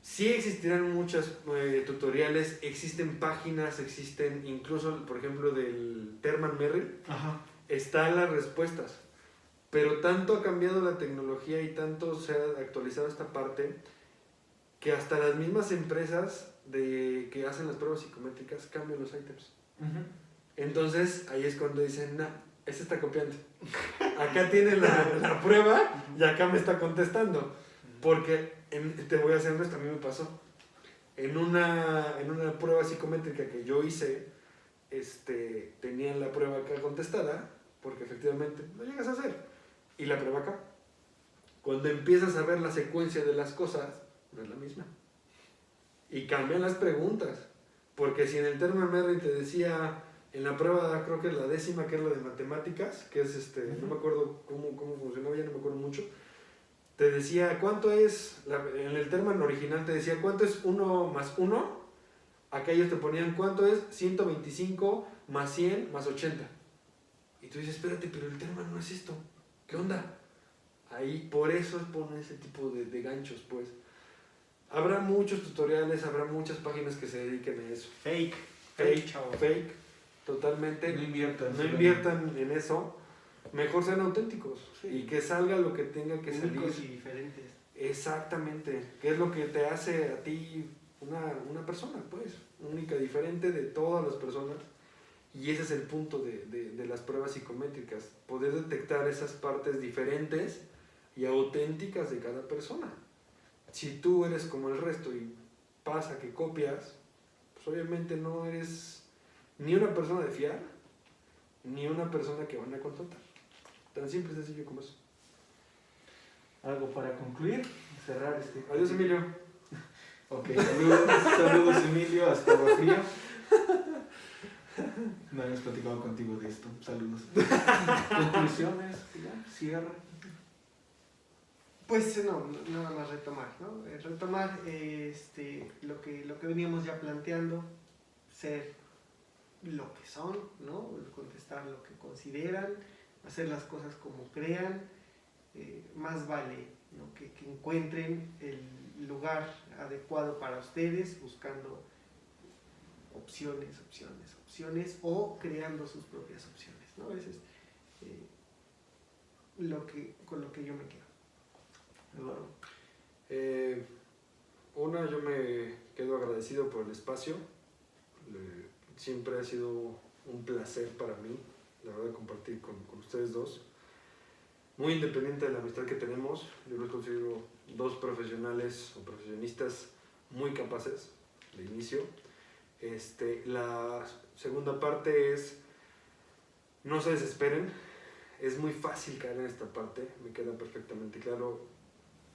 sí existirán muchos tutoriales, existen páginas, existen incluso, por ejemplo, del Terman Merrill, Ajá. están las respuestas. Pero tanto ha cambiado la tecnología y tanto se ha actualizado esta parte que hasta las mismas empresas que hacen las pruebas psicométricas cambian los ítems. Uh-huh. Entonces ahí es cuando dicen, no, este está copiando. Acá tiene la prueba y acá me está contestando. Porque, te voy a hacer esto, a mí me pasó. En una prueba psicométrica que yo hice, tenían la prueba acá contestada, porque efectivamente lo llegas a hacer. Y la prueba acá. Cuando empiezas a ver la secuencia de las cosas, no es la misma. Y cambian las preguntas. Porque si en el Terman Merrill te decía, en la prueba, creo que es la 10ª, que es la de matemáticas, que es no me acuerdo cómo funcionaba, ya no me acuerdo mucho, te decía cuánto es, en el Terman original te decía cuánto es 1 más 1, acá ellos te ponían cuánto es 125 más 100 más 80. Y tú dices, espérate, pero el Terman no es esto, ¿qué onda? Ahí, por eso ponen ese tipo de ganchos, pues. Habrá muchos tutoriales, habrá muchas páginas que se dediquen a eso. Fake, chavo. Fake, totalmente. No inviertan. No inviertan en eso. Mejor sean auténticos. Sí. Y que salga lo que tenga que Únicos salir. y diferentes. Exactamente. ¿Qué es lo que te hace a ti una persona, pues? Única, diferente de todas las personas. Y ese es el punto de las pruebas psicométricas. Poder detectar esas partes diferentes y auténticas de cada persona. Si tú eres como el resto y pasa que copias, pues obviamente no eres ni una persona de fiar, ni una persona que van a contratar. Tan simple y sencillo como eso. Algo para concluir, cerrar Adiós, Emilio. Ok, saludos Emilio, hasta agua fría. No habíamos platicado contigo de esto. Saludos. Conclusiones, ya, cierre. Pues no, nada más retomar, ¿no? Retomar lo que veníamos ya planteando, ser lo que son, ¿no? Contestar lo que consideran, hacer las cosas como crean, más vale, ¿no? que encuentren el lugar adecuado para ustedes, buscando opciones o creando sus propias opciones, ¿no? Eso es con lo que yo me quedo. Eduardo. Yo me quedo agradecido por el espacio. Siempre ha sido un placer para mí, la verdad, compartir con ustedes dos. Muy independiente de la amistad que tenemos, yo los considero dos profesionales o profesionistas muy capaces de inicio. La segunda parte es, no se desesperen, es muy fácil caer en esta parte, me queda perfectamente claro.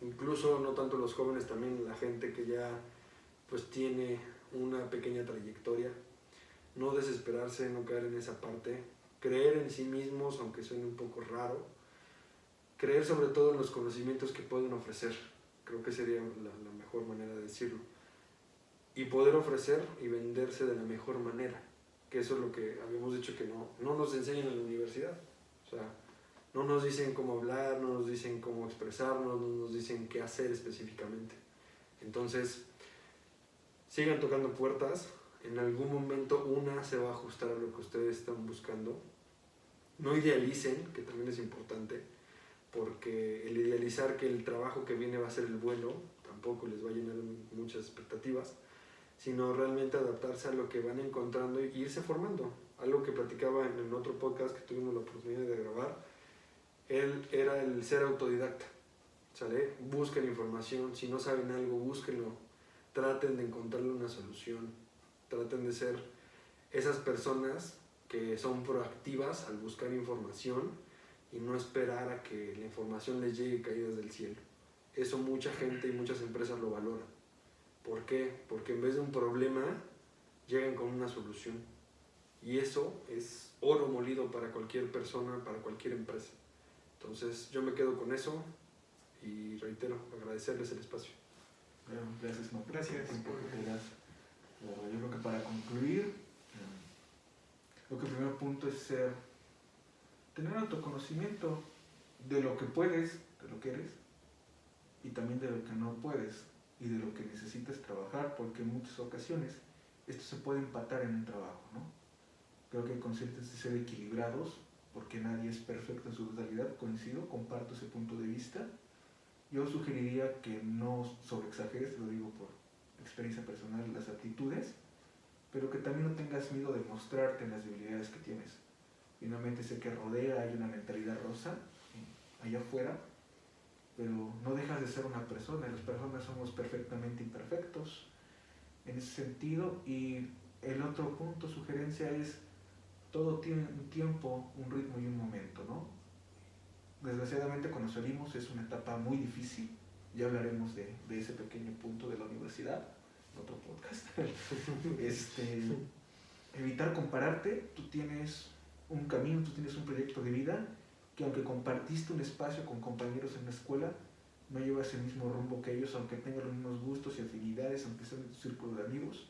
Incluso no tanto los jóvenes, también la gente que ya pues tiene una pequeña trayectoria. No desesperarse, no caer en esa parte. Creer en sí mismos, aunque suene un poco raro. Creer sobre todo en los conocimientos que pueden ofrecer. Creo que sería la mejor manera de decirlo. Y poder ofrecer y venderse de la mejor manera. Que eso es lo que habíamos dicho que no nos enseñan en la universidad. O sea, no nos dicen cómo hablar, no nos dicen cómo expresarnos, no nos dicen qué hacer específicamente. Entonces, sigan tocando puertas. En algún momento una se va a ajustar a lo que ustedes están buscando. No idealicen, que también es importante, porque el idealizar que el trabajo que viene va a ser el bueno, tampoco les va a llenar muchas expectativas, sino realmente adaptarse a lo que van encontrando y irse formando. Algo que platicaba en otro podcast que tuvimos la oportunidad de grabar, él era el ser autodidacta, ¿sale? Busquen información, si no saben algo, búsquenlo, traten de encontrarle una solución, traten de ser esas personas que son proactivas al buscar información y no esperar a que la información les llegue caídas del cielo. Eso mucha gente y muchas empresas lo valoran. ¿Por qué? Porque en vez de un problema, llegan con una solución. Y eso es oro molido para cualquier persona, para cualquier empresa. Entonces yo me quedo con eso y reitero, agradecerles el espacio. Bueno, gracias, Marco. Gracias. Yo creo que para concluir, creo que el primer punto es tener autoconocimiento de lo que puedes, de lo que eres, y también de lo que no puedes, y de lo que necesitas trabajar, porque en muchas ocasiones esto se puede empatar en un trabajo, ¿no? Creo que conscientes de ser equilibrados, porque nadie es perfecto en su totalidad, coincido, comparto ese punto de vista. Yo sugeriría que no sobreexageres, te lo digo por experiencia personal, las aptitudes, pero que también no tengas miedo de mostrarte en las debilidades que tienes. Finalmente sé que rodea, hay una mentalidad rosa allá afuera, pero no dejas de ser una persona, y las personas somos perfectamente imperfectos en ese sentido. Y el otro punto, sugerencia, es todo tiene un tiempo, un ritmo y un momento, ¿no? Desgraciadamente cuando salimos es una etapa muy difícil, ya hablaremos de ese pequeño punto de la universidad, en otro podcast. Evitar compararte, tú tienes un camino, tú tienes un proyecto de vida, que aunque compartiste un espacio con compañeros en la escuela, no llevas el mismo rumbo que ellos, aunque tengan los mismos gustos y afinidades, aunque sean de tu círculo de amigos.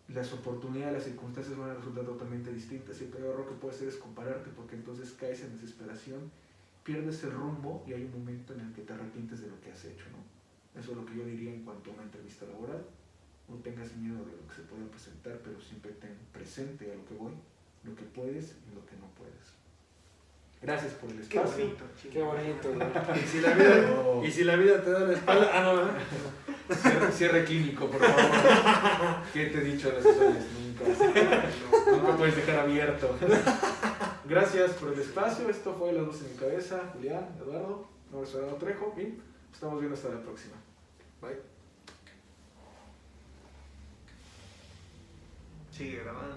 Las oportunidades, las circunstancias van a resultar totalmente distintas, y el peor error que puedes hacer es compararte, porque entonces caes en desesperación, pierdes el rumbo y hay un momento en el que te arrepientes de lo que has hecho, ¿no? Eso es lo que yo diría en cuanto a una entrevista laboral. No tengas miedo de lo que se pueda presentar, pero siempre ten presente a lo que voy, lo que puedes y lo que no puedes. Gracias por el Qué espacio. bonito, chico. Qué bonito, ¿no? No. Y si la vida te da la espalda, Cierre clínico, por favor. ¿Qué te he dicho a las historias? Nunca puedes dejar abierto. Gracias por el espacio. Esto fue Las Voces en mi Cabeza. Julián, Eduardo, Eduardo Trejo. Y estamos viendo hasta la próxima. Bye. Sigue grabando.